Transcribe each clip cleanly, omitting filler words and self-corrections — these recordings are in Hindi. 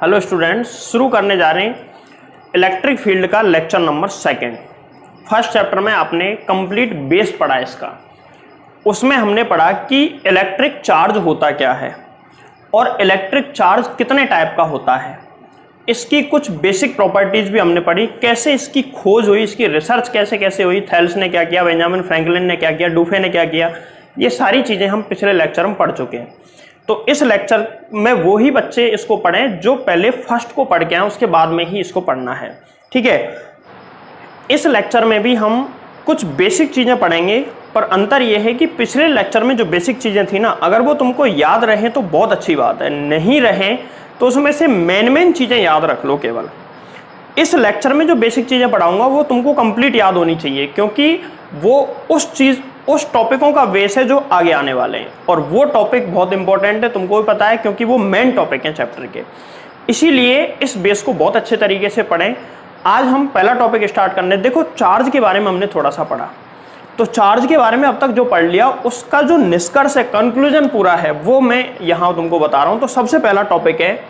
हेलो स्टूडेंट्स, शुरू करने जा रहे हैं इलेक्ट्रिक फील्ड का लेक्चर नंबर 2। फर्स्ट चैप्टर में आपने कंप्लीट बेस पढ़ा इसका। उसमें हमने पढ़ा कि इलेक्ट्रिक चार्ज होता क्या है और इलेक्ट्रिक चार्ज कितने टाइप का होता है। इसकी कुछ बेसिक प्रॉपर्टीज भी हमने पढ़ी, कैसे इसकी खोज हुई, इसकी रिसर्च कैसे कैसे हुई, थेल्स ने क्या किया, बेंजामिन फ्रैंकलिन ने क्या किया, डुफे ने क्या किया, ये सारी चीज़ें हम पिछले लेक्चर में पढ़ चुके हैं। तो इस लेक्चर में वो ही बच्चे इसको पढ़ें जो पहले फर्स्ट को पढ़ के आए, उसके बाद में ही इसको पढ़ना है। ठीक है, इस लेक्चर में भी हम कुछ बेसिक चीज़ें पढ़ेंगे, पर अंतर यह है कि पिछले लेक्चर में जो बेसिक चीज़ें थी ना, अगर वो तुमको याद रहें तो बहुत अच्छी बात है, नहीं रहें तो उसमें से मेन चीज़ें याद रख लो केवल। इस लेक्चर में जो बेसिक चीज़ें पढ़ाऊंगा वो तुमको कंप्लीट याद होनी चाहिए, क्योंकि वो उस टॉपिकों का बेस है जो आगे आने वाले हैं, और वो टॉपिक बहुत इंपॉर्टेंट है, तुमको भी पता है, क्योंकि वो मेन टॉपिक हैं चैप्टर के। इसीलिए इस बेस को बहुत अच्छे तरीके से पढ़ें। आज हम पहला टॉपिक स्टार्ट करने। देखो, चार्ज के बारे में हमने थोड़ा सा पढ़ा, तो चार्ज के बारे में अब तक जो पढ़ लिया उसका जो निष्कर्ष है, कंक्लूजन पूरा है, वो मैं यहां तुमको बता रहा हूं। तो सबसे पहला टॉपिक है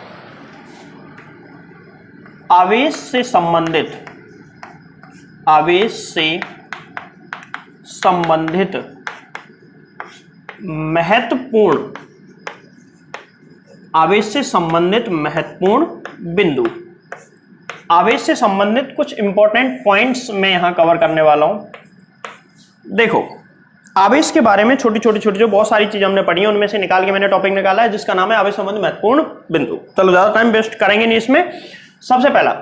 आवेश से संबंधित महत्वपूर्ण बिंदु। आवेश से संबंधित कुछ इंपॉर्टेंट पॉइंट्स मैं यहां कवर करने वाला हूं। देखो, आवेश के बारे में छोटी छोटी जो बहुत सारी चीजें हमने पढ़ी हैं, उनमें से निकाल के मैंने टॉपिक निकाला है जिसका नाम है आवेश संबंधित महत्वपूर्ण बिंदु। चलो, ज्यादा टाइम वेस्ट करेंगे नहीं इसमें। सबसे पहला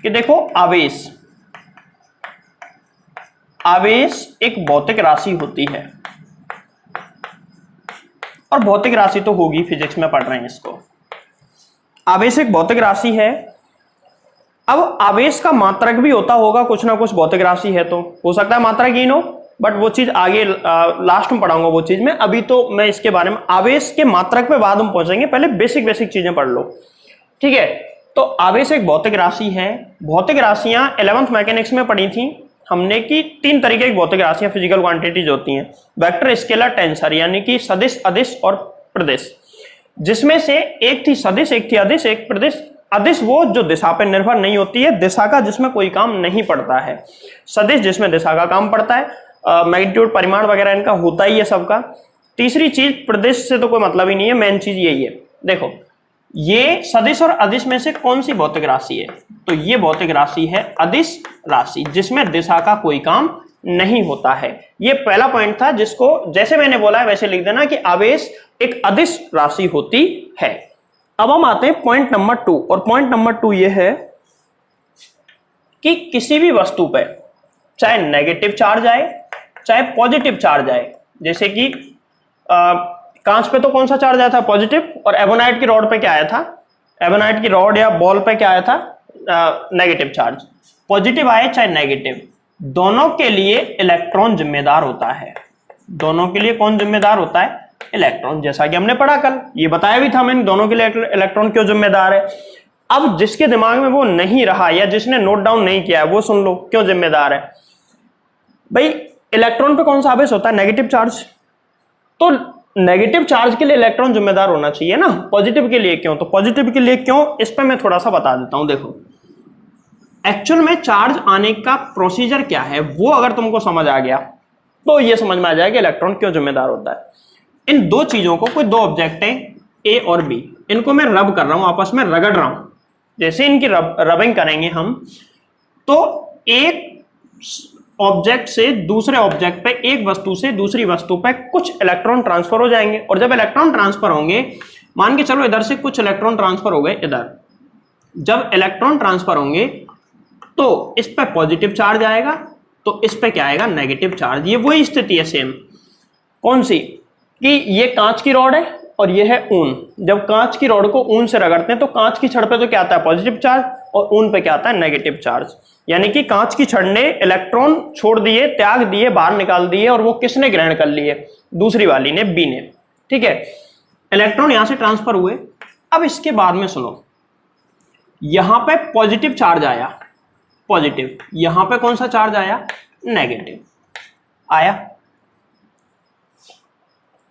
कि देखो, आवेश एक भौतिक राशि होती है, और भौतिक राशि तो होगी, फिजिक्स में पढ़ रहे हैं इसको। आवेश एक भौतिक राशि है। अब आवेश का मात्रक भी होता होगा, कुछ ना कुछ भौतिक राशि है तो हो सकता है मात्रक हीन हो, बट वो चीज आगे लास्ट में पढ़ाऊंगा वो चीज में। अभी तो मैं इसके बारे में, आवेश के मात्रक पे बाद में पहुंचेंगे, पहले बेसिक चीजें पढ़ लो। ठीक है, तो आवेश एक भौतिक राशि है। भौतिक राशियां 11th मैकेनिक्स में पढ़ी थी हमने कि 3 तरीके की भौतिक राशियां, फिजिकल क्वांटिटीज होती हैं। वेक्टर, स्केलर, टेंसर, यानी कि सदिश, अदिश और प्रदिश। जिसमें से एक थी सदिश, एक थी अदिश, एक प्रदिश। अदिश वो जो दिशा पर निर्भर नहीं होती है, दिशा का जिसमें कोई काम नहीं पड़ता है। सदिश जिसमें दिशा का काम पड़ता है, मैग्नीट्यूड, परिमाण वगैरह इनका होता ही है सबका। तीसरी चीज, प्रदिश से तो कोई मतलब ही नहीं है, मेन चीज यही है। देखो, ये सदिश और अदिश में से कौन सी भौतिक राशि है? तो ये भौतिक राशि है अदिश राशि, जिसमें दिशा का कोई काम नहीं होता है। ये पहला पॉइंट था, जिसको जैसे मैंने बोला है वैसे लिख देना कि आवेश एक अदिश राशि होती है। अब हम आते हैं पॉइंट नंबर 2, और पॉइंट नंबर 2 ये है कि किसी भी वस्तु पे चाहे नेगेटिव चार्ज आए चाहे पॉजिटिव चार्ज आए, जैसे कि कांच पे तो कौन सा चार्ज आया था? पॉजिटिव। और एबोनाइट की रॉड पे क्या आया था? एबोनाइट की रॉड या बॉल पे क्या आया था? Negative charge. पॉजिटिव आए चाहे नेगेटिव, दोनों के लिए इलेक्ट्रॉन जिम्मेदार होता है। दोनों के लिए कौन जिम्मेदार होता है? इलेक्ट्रॉन। जैसा कि हमने पढ़ा कल, ये बताया भी था मैंने, दोनों के लिए इलेक्ट्रॉन क्यों जिम्मेदार है। अब जिसके दिमाग में वो नहीं रहा या जिसने नोट डाउन नहीं किया है, वो सुन लो क्यों जिम्मेदार है। भाई, इलेक्ट्रॉन पे कौन सा आवेश होता है? Negative charge. तो नेगेटिव चार्ज के लिए इलेक्ट्रॉन जिम्मेदार होना चाहिए ना, पॉजिटिव के लिए क्यों? तो पॉजिटिव के लिए क्यों, इस पर मैं थोड़ा सा बता देता हूं। देखो, एक्चुअल में चार्ज आने का प्रोसीजर क्या है, वो अगर तुमको समझ आ गया तो ये समझ में आ जाएगा इलेक्ट्रॉन क्यों जिम्मेदार होता है। इन दो चीजों को, कोई 2 ऑब्जेक्ट है ए और बी, इनको मैं रब कर रहा हूं, आपस में रगड़ रहा हूं। जैसे इनकी रबिंग करेंगे हम, तो एक ऑब्जेक्ट से दूसरे ऑब्जेक्ट पे, एक वस्तु से दूसरी वस्तु पे कुछ इलेक्ट्रॉन ट्रांसफर हो जाएंगे। और जब इलेक्ट्रॉन ट्रांसफर होंगे, मान के चलो इधर से कुछ इलेक्ट्रॉन ट्रांसफर हो गए इधर, जब इलेक्ट्रॉन ट्रांसफर होंगे तो इस पे पॉजिटिव चार्ज आएगा, तो इस पे क्या आएगा? Negative charge. ये वही स्थिति है सेम। कौन सी? कि ये कांच की रॉड है और ये है ऊन। जब कांच की रॉड को ऊन से रगड़ते हैं तो कांच की छड़ पे तो क्या आता है? पॉजिटिव चार्ज, और ऊन पे क्या आता है? Negative charge. यानी कि कांच की छड़ ने इलेक्ट्रॉन छोड़ दिए, त्याग दिए, बाहर निकाल दिए, और वो किसने ग्रहण कर लिए? दूसरी वाली ने, बी ने। ठीक है, इलेक्ट्रॉन यहां से ट्रांसफर हुए। अब इसके बाद में सुनो, यहां पे पॉजिटिव चार्ज आया, पॉजिटिव। यहां पे कौन सा चार्ज आया? नेगेटिव आया।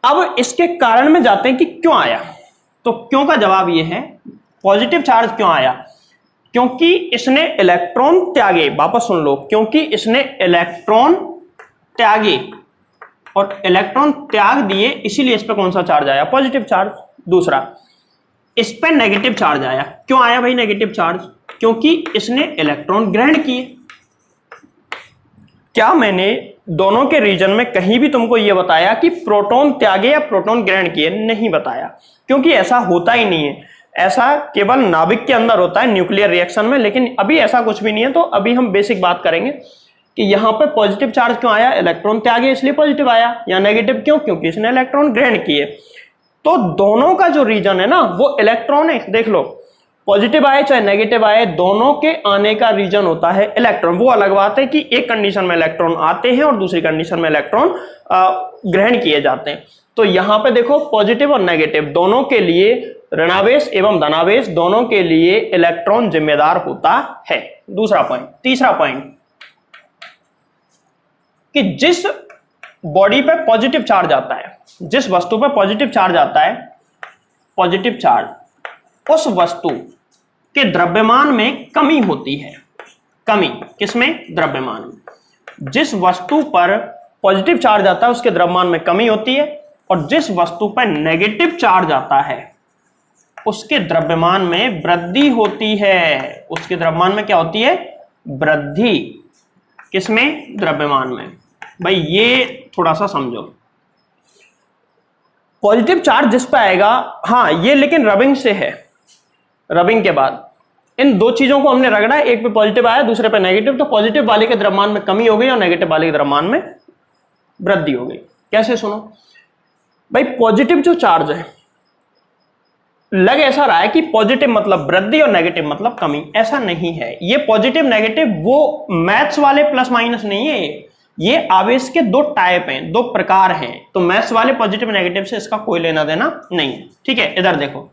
अब इसके कारण में जाते हैं कि क्यों आया। तो क्यों का जवाब ये है, पॉजिटिव चार्ज क्यों आया? क्योंकि इसने इलेक्ट्रॉन त्यागे, वापस सुन लो, क्योंकि इसने इलेक्ट्रॉन त्यागे और इलेक्ट्रॉन त्याग दिए, इसीलिए इस पे कौन सा चार्ज आया? Positive charge. दूसरा, इस पे नेगेटिव चार्ज आया। क्यों आया भाई नेगेटिव चार्ज? क्योंकि इसने इलेक्ट्रॉन ग्रहण किए। क्या मैंने दोनों के रीजन में कहीं भी तुमको यह बताया कि प्रोटॉन त्यागे या प्रोटॉन ग्रहण किए? नहीं बताया, क्योंकि ऐसा होता ही नहीं है। ऐसा केवल नाभिक के अंदर होता है न्यूक्लियर रिएक्शन में, लेकिन अभी ऐसा कुछ भी नहीं है। तो अभी हम बेसिक बात करेंगे कि यहां पे पॉजिटिव चार्ज क्यों आया? इलेक्ट्रॉन त्यागे इसलिए पॉजिटिव आया। या नेगेटिव क्यों? क्योंकि इसने इलेक्ट्रॉन ग्रहण किए। तो दोनों का जो रीजन है ना वो इलेक्ट्रॉन है। देख लो, पॉजिटिव आए चाहे नेगेटिव आए, दोनों के आने का रीजन होता है इलेक्ट्रॉन। वो अलग बात है कि एक कंडीशन में इलेक्ट्रॉन आते हैं और दूसरी कंडीशन में इलेक्ट्रॉन ग्रहण किए जाते हैं। तो यहां पे देखो, पॉजिटिव और नेगेटिव दोनों के लिए, ऋणावेश एवं धनावेश दोनों के लिए इलेक्ट्रॉन जिम्मेदार होता है। दूसरा पॉइंट। तीसरा पॉइंट कि जिस बॉडी पे पॉजिटिव चार्ज आता है, जिस वस्तु पे पॉजिटिव चार्ज आता है, पॉजिटिव चार्ज, उस वस्तु के द्रव्यमान में कमी होती है। कमी किसमें? द्रव्यमान में। जिस वस्तु पर पॉजिटिव चार्ज आता है उसके द्रव्यमान में कमी होती है, और जिस वस्तु पर नेगेटिव चार्ज आता है उसके द्रव्यमान में वृद्धि होती है। उसके द्रव्यमान में क्या होती है? वृद्धि। किसमें? द्रव्यमान में। भाई ये थोड़ा सा समझो। पॉजिटिव चार्ज जिस पे आएगा, हाँ ये लेकिन रबिंग से है। रबिंग के बाद इन दो चीजों को हमने रगड़ा, एक पे पॉजिटिव आया दूसरे पे नेगेटिव, तो पॉजिटिव वाले के द्रव्यमान में कमी हो गई और नेगेटिव वाले के द्रव्यमान में वृद्धि हो गई। कैसे? सुनो भाई, पॉजिटिव जो चार्ज है, लग ऐसा रहा है कि पॉजिटिव मतलब वृद्धि और नेगेटिव मतलब कमी। ऐसा नहीं है। ये पॉजिटिव नेगेटिव वो मैथ्स वाले प्लस माइनस नहीं है। ये आवेश के दो टाइप हैं, दो प्रकार हैं। तो मैथ्स वाले पॉजिटिव नेगेटिव से इसका कोई लेना देना नहीं है। ठीक है, इधर देखो,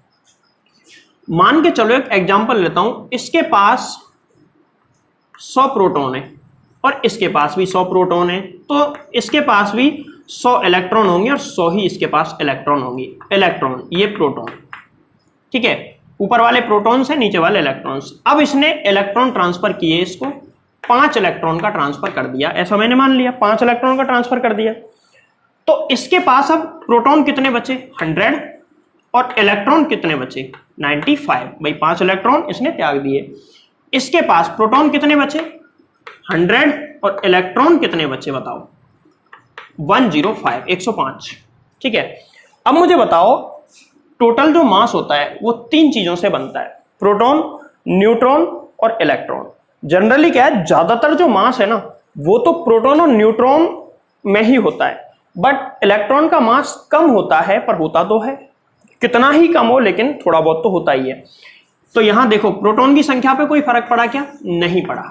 मान के चलो एक एग्जांपल लेता हूं। इसके पास 100 प्रोटॉन है और इसके पास भी 100 प्रोटॉन है, तो इसके पास भी 100 इलेक्ट्रॉन होंगे और 100 ही इसके पास इलेक्ट्रॉन होंगी। इलेक्ट्रॉन, ये प्रोटॉन, ठीक है, ऊपर वाले प्रोटॉन से नीचे वाले इलेक्ट्रॉन्स। अब इसने इलेक्ट्रॉन ट्रांसफर किए, इसको 5 इलेक्ट्रॉन का ट्रांसफर कर दिया। ऐसा मैंने मान लिया 5 इलेक्ट्रॉन का ट्रांसफर कर दिया। तो इसके पास अब प्रोटॉन कितने बचे? 100, और इलेक्ट्रॉन कितने बचे? 95। भाई 5 इलेक्ट्रॉन इसने त्याग दिए। इसके पास प्रोटॉन कितने बचे? 100, और इलेक्ट्रॉन कितने बचे बताओ? 105, 105। ठीक है, अब मुझे बताओ, टोटल जो मास होता है वो 3 चीजों से बनता है, प्रोटॉन, न्यूट्रॉन और इलेक्ट्रॉन। जनरली क्या है, ज्यादातर जो मास है ना वो तो प्रोटॉन और न्यूट्रॉन में ही होता है, बट इलेक्ट्रॉन का मास कम होता है, पर होता तो है। कितना ही कम हो लेकिन थोड़ा बहुत तो होता ही है। तो यहां देखो, प्रोटॉन की संख्या पे कोई फर्क पड़ा क्या? नहीं पड़ा।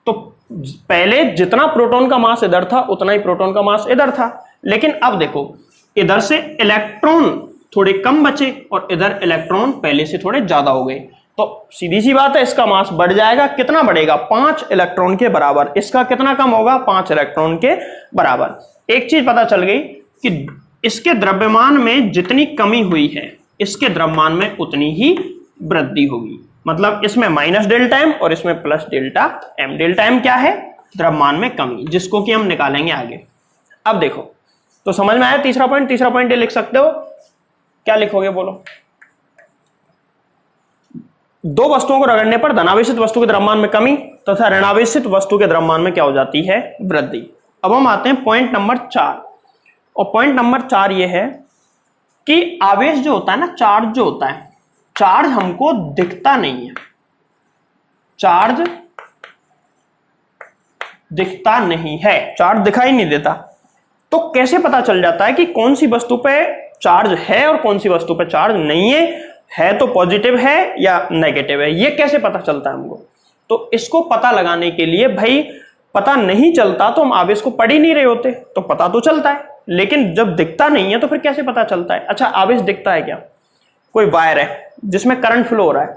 तो पहले जितना प्रोटॉन का मास इधर था उतना ही प्रोटॉन का मास इधर था, लेकिन अब देखो, इधर से इलेक्ट्रॉन थोड़े कम बचे और इधर इलेक्ट्रॉन पहले से थोड़े ज्यादा हो गए। तो सीधी सी बात है, इसका मास बढ़ जाएगा। कितना बढ़ेगा? 5 इलेक्ट्रॉन के बराबर। इसका कितना कम होगा? 5 इलेक्ट्रॉन के बराबर। एक चीज पता चल गई कि इसके द्रव्यमान में जितनी कमी हुई है, इसके द्रव्यमान में उतनी ही वृद्धि होगी। मतलब इसमें माइनस डेल्टा एम और इसमें plus delta M. Delta M क्या है? द्रव्यमान में कमी, जिसको कि हम निकालेंगे आगे। अब देखो, तो समझ में आया तीसरा पॉइंट? तीसरा पॉइंट ये लिख सकते हो, क्या लिखोगे बोलो? दो वस्तुओं को रगड़ने पर धनावेशित वस्तु के द्रव्यमान में कमी तथा ऋणावेशित वस्तु के द्रव्यमान में क्या हो जाती है? वृद्धि। अब हम आते हैं पॉइंट नंबर 4, और पॉइंट नंबर 4 ये है कि आवेश जो होता है ना, चार्ज जो होता है, चार्ज हमको दिखता नहीं है। चार्ज दिखता नहीं है, चार्ज दिखाई नहीं देता। तो कैसे पता चल जाता है कि कौन सी वस्तु पे चार्ज है और कौन सी वस्तु पे चार्ज नहीं है तो पॉजिटिव है या नेगेटिव है? ये कैसे पता चलता है हमको? तो इसको पता लगाने के लिए, भाई पता नहीं चलता तो हम आवेश को पढ़ ही नहीं रहे होते, तो पता तो चलता है, लेकिन जब दिखता नहीं है तो फिर कैसे पता चलता है? अच्छा, आवेश दिखता है क्या? कोई वायर है जिसमें करंट फ्लो हो रहा है,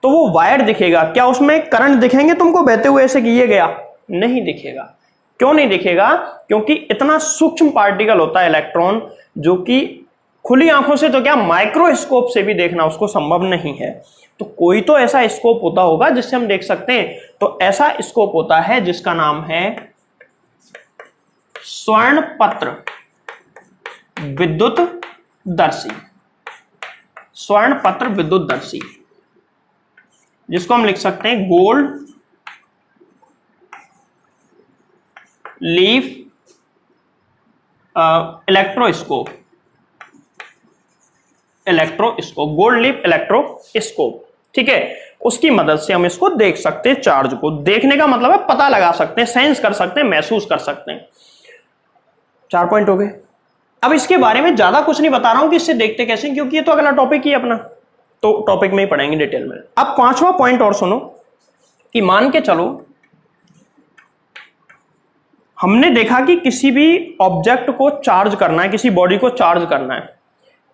तो वो वायर दिखेगा क्या? उसमें करंट दिखेंगे तुमको बहते हुए ऐसे कि ये गया? नहीं दिखेगा। क्यों नहीं दिखेगा? क्योंकि इतना सूक्ष्म पार्टिकल होता है इलेक्ट्रॉन, जो कि खुली आंखों से तो क्या, माइक्रोस्कोप से भी देखना उसको संभव नहीं है। तो कोई तो ऐसा स्कोप होता होगा जिससे हम देख सकते हैं। तो ऐसा स्कोप होता है जिसका नाम है स्वर्ण पत्र विद्युत दर्शी। स्वर्ण पत्र विद्युत दर्शी, जिसको हम लिख सकते हैं gold leaf electroscope. Gold leaf electroscope, ठीक है। उसकी मदद से हम इसको देख सकते हैं। चार्ज को देखने का मतलब है पता लगा सकते हैं, सेंस कर सकते हैं, महसूस कर सकते हैं। 4 पॉइंट हो गए। अब इसके बारे में ज्यादा कुछ नहीं बता रहा हूं कि इससे देखते कैसे, क्योंकि ये तो अगला टॉपिक ही अपना, तो टॉपिक में ही पढ़ेंगे डिटेल में। अब 5वां पॉइंट और सुनो कि मान के चलो हमने देखा कि किसी भी ऑब्जेक्ट को चार्ज करना है, किसी बॉडी को चार्ज करना है,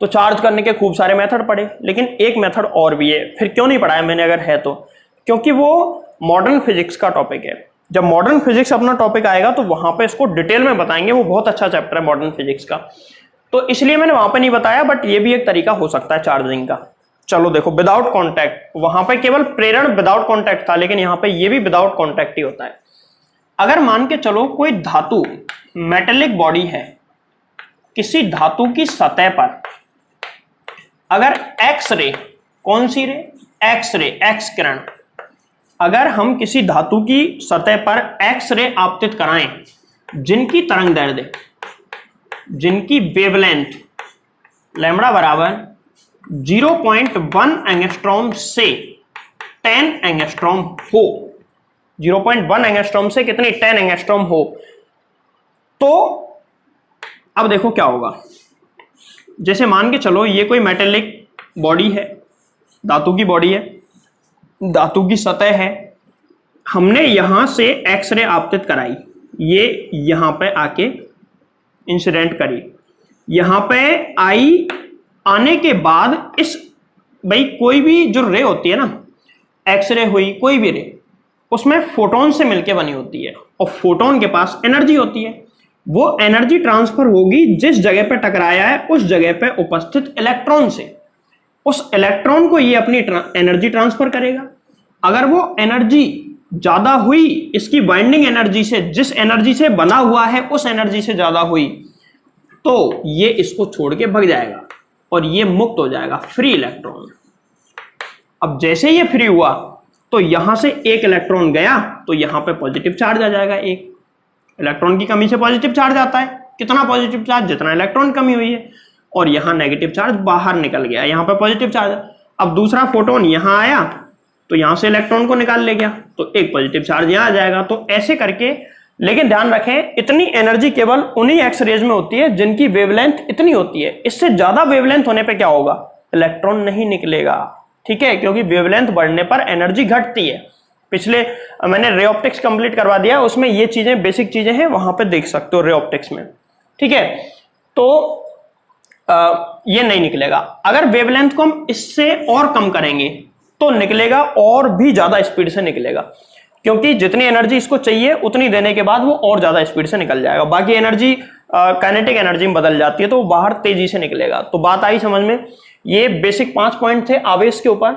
तो चार्ज करने के खूब सारे मेथड पढ़े, लेकिन एक मेथड और भी है। फिर क्यों नहीं पढ़ाया मैंने अगर है तो, क्योंकि वो मॉडर्न फिजिक्स का टॉपिक है। जब मॉडर्न फिजिक्स अपना टॉपिक आएगा तो वहां पे इसको डिटेल में बताएंगे। वो बहुत अच्छा चैप्टर है मॉडर्न फिजिक्स का, तो इसलिए मैंने वहां पे नहीं बताया। बट ये भी एक तरीका हो सकता है चार्जिंग का। चलो देखो, विदाउट कॉन्टैक्ट, वहां पे केवल प्रेरण विदाउट कॉन्टैक्ट था, लेकिन यहाँ पे ये भी विदाउट कॉन्टैक्ट ही होता है। अगर मान के चलो कोई धातु मेटेलिक बॉडी है, किसी धातु की सतह पर अगर एक्स रे, कौन सी रे, एक्स रे, एक्स किरण, अगर हम किसी धातु की सतह पर एक्स रे आपतित कराएं, जिनकी तरंग दैर्ध्य, जिनकी वेवलेंथ लैम्बडा बराबर 0.1 एंगस्ट्रॉम से 10 एंगस्ट्रॉम हो, 0.1 एंगस्ट्रॉम से कितनी, 10 एंगस्ट्रॉम हो, तो अब देखो क्या होगा। जैसे मान के चलो ये कोई मेटेलिक बॉडी है, धातु की बॉडी है, धातु की सतह है, हमने यहां से एक्सरे आपतित कराई, ये यहां पे आके इंसिडेंट करी, यहां पे आई, आने के बाद इस, भाई कोई भी जो रे होती है ना, एक्सरे हुई कोई भी रे, उसमें फोटोन से मिलके बनी होती है, और फोटोन के पास एनर्जी होती है। वो एनर्जी ट्रांसफर होगी जिस जगह पे टकराया है उस जगह पे उपस्थित इलेक्ट्रॉन से। उस इलेक्ट्रॉन को ये अपनी एनर्जी ट्रांसफर करेगा। अगर वो एनर्जी ज्यादा हुई इसकी बाइंडिंग एनर्जी से, जिस एनर्जी से बना हुआ है उस एनर्जी से ज्यादा हुई, तो ये इसको छोड़ के भाग जाएगा और ये मुक्त हो जाएगा, फ्री इलेक्ट्रॉन। अब जैसे ये फ्री हुआ तो यहां से एक इलेक्ट्रॉन गया तो यहां पे पॉजिटिव चार्ज आ जाएगा। एक इलेक्ट्रॉन की कमी से पॉजिटिव चार्ज आता है, कितना पॉजिटिव चार्ज, जितना इलेक्ट्रॉन कमी हुई है, और यहां नेगेटिव चार्ज बाहर निकल गया, यहां पे पॉजिटिव चार्ज। अब दूसरा फोटोन यहां आया तो यहां से इलेक्ट्रॉन को निकाल ले गया, तो एक पॉजिटिव चार्ज यहां आ जाएगा। तो ऐसे करके, लेकिन ध्यान रखें इतनी एनर्जी केवल उन्हीं एक्स रेज में होती है जिनकी वेवलेंथ इतनी होती है। इससे ज्यादा वेवलेंथ होने पे क्या होगा, इलेक्ट्रॉन नहीं निकलेगा, ठीक है, क्योंकि वेवलेंथ बढ़ने पर एनर्जी घटती है। पिछले मैंने रे ऑप्टिक्स कंप्लीट करवा दिया, उसमें ये चीजें बेसिक चीजें हैं, वहां पे देख सकते हो रे ऑप्टिक्स में, ठीक है। तो ये नहीं निकलेगा। अगर वेवलेंथ को हम इससे और कम करेंगे तो निकलेगा, और भी ज्यादा स्पीड से निकलेगा, क्योंकि जितनी एनर्जी इसको चाहिए उतनी देने के बाद वो और ज्यादा स्पीड से निकल जाएगा। बाकी एनर्जी काइनेटिक एनर्जी में बदल जाती है, तो वो बाहर तेजी से निकलेगा। तो बात आई समझ में। ये बेसिक 5 पॉइंट थे आवेश के ऊपर,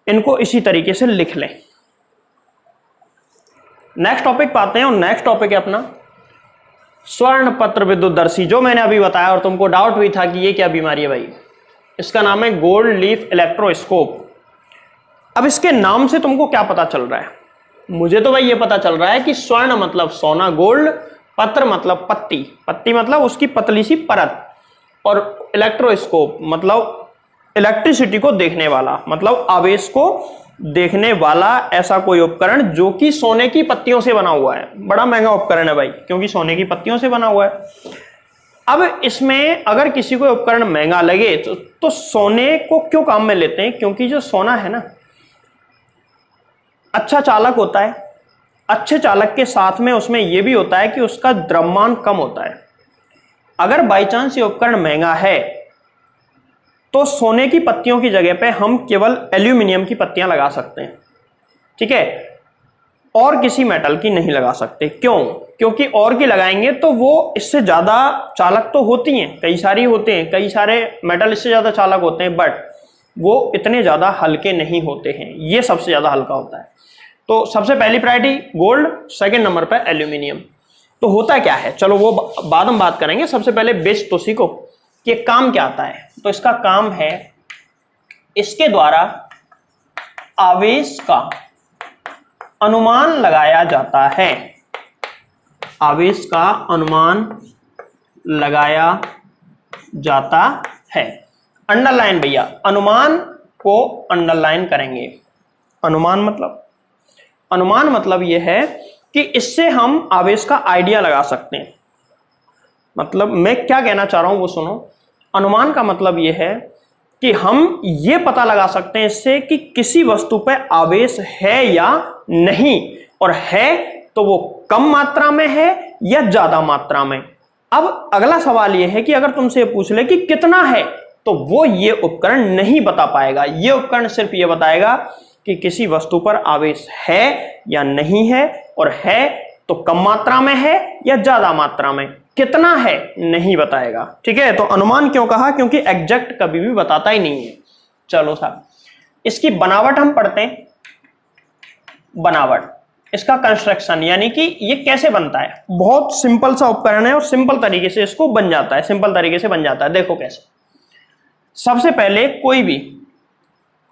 इनको इसी तरीके से लिख लें। नेक्स्ट टॉपिक पाते हैं, और नेक्स्ट टॉपिक है अपना स्वर्ण पत्र विद्युतदर्शी, जो मैंने अभी बताया और तुमको डाउट भी था कि ये क्या बीमारी है भाई। इसका नाम है गोल्ड लीफ इलेक्ट्रोस्कोप। अब इसके नाम से तुमको क्या पता चल रहा है, मुझे तो भाई ये पता चल रहा है कि स्वर्ण मतलब सोना, गोल्ड, पत्र मतलब पत्ती, पत्ती मतलब उसकी पतली सी परत, और इलेक्ट्रोस्कोप मतलब इलेक्ट्रिसिटी को देखने वाला, मतलब आवेश को देखने वाला ऐसा कोई उपकरण जो कि सोने की पत्तियों से बना हुआ है। बड़ा महंगा उपकरण है भाई, क्योंकि सोने की पत्तियों से बना हुआ है। अब इसमें अगर किसी को उपकरण महंगा लगे तो सोने को क्यों काम में लेते हैं, क्योंकि जो सोना है ना अच्छा चालक होता है। अच्छे चालक के साथ में उसमें यह भी होता है कि उसका द्रव्यमान कम होता है। अगर बाई चांस ये उपकरण महंगा है तो सोने की पत्तियों की जगह पे हम केवल एल्यूमिनियम की पत्तियां लगा सकते हैं, ठीक है। और किसी मेटल की नहीं लगा सकते। क्यों? क्योंकि और की लगाएंगे तो वो इससे ज्यादा चालक तो होती हैं, कई सारी होते हैं, कई सारे मेटल इससे ज्यादा चालक होते हैं, बट वो इतने ज्यादा हल्के नहीं होते हैं, ये सबसे ज्यादा हल्का होता है। तो सबसे पहली प्रायोरिटी गोल्ड, सेकंड नंबर पर एल्यूमिनियम। तो होता क्या है, चलो वो बाद में बात करेंगे, सबसे पहले बेस तो सीखो कि काम क्या आता है। तो इसका काम है, इसके द्वारा आवेश का अनुमान लगाया जाता है, आवेश का अनुमान लगाया जाता है। अंडरलाइन भैया, अनुमान को अंडरलाइन करेंगे। अनुमान मतलब यह है कि इससे हम आवेश का आइडिया लगा सकते हैं। मतलब मैं क्या कहना चाह रहा हूं वो सुनो। अनुमान का मतलब यह है कि हम ये पता लगा सकते हैं इससे कि किसी वस्तु पर आवेश है या नहीं, और है तो वो कम मात्रा में है या ज्यादा मात्रा में। अब अगला सवाल यह है कि अगर तुमसे पूछ ले कि कितना है, तो वो ये उपकरण नहीं बता पाएगा। ये उपकरण सिर्फ ये बताएगा कि किसी वस्तु पर आवेश है या नहीं है, और है तो कम मात्रा में है या ज्यादा मात्रा में, कितना है नहीं बताएगा। ठीक है, तो अनुमान क्यों कहा? क्योंकि एग्जैक्ट कभी भी बताता ही नहीं है। चलो साहब, इसकी बनावट हम पढ़ते हैं। बनावट, इसका कंस्ट्रक्शन, यानी कि ये कैसे बनता है। बहुत सिंपल सा उपकरण है और सिंपल तरीके से इसको बन जाता है, सिंपल तरीके से बन जाता है। देखो कैसे। सबसे पहले कोई भी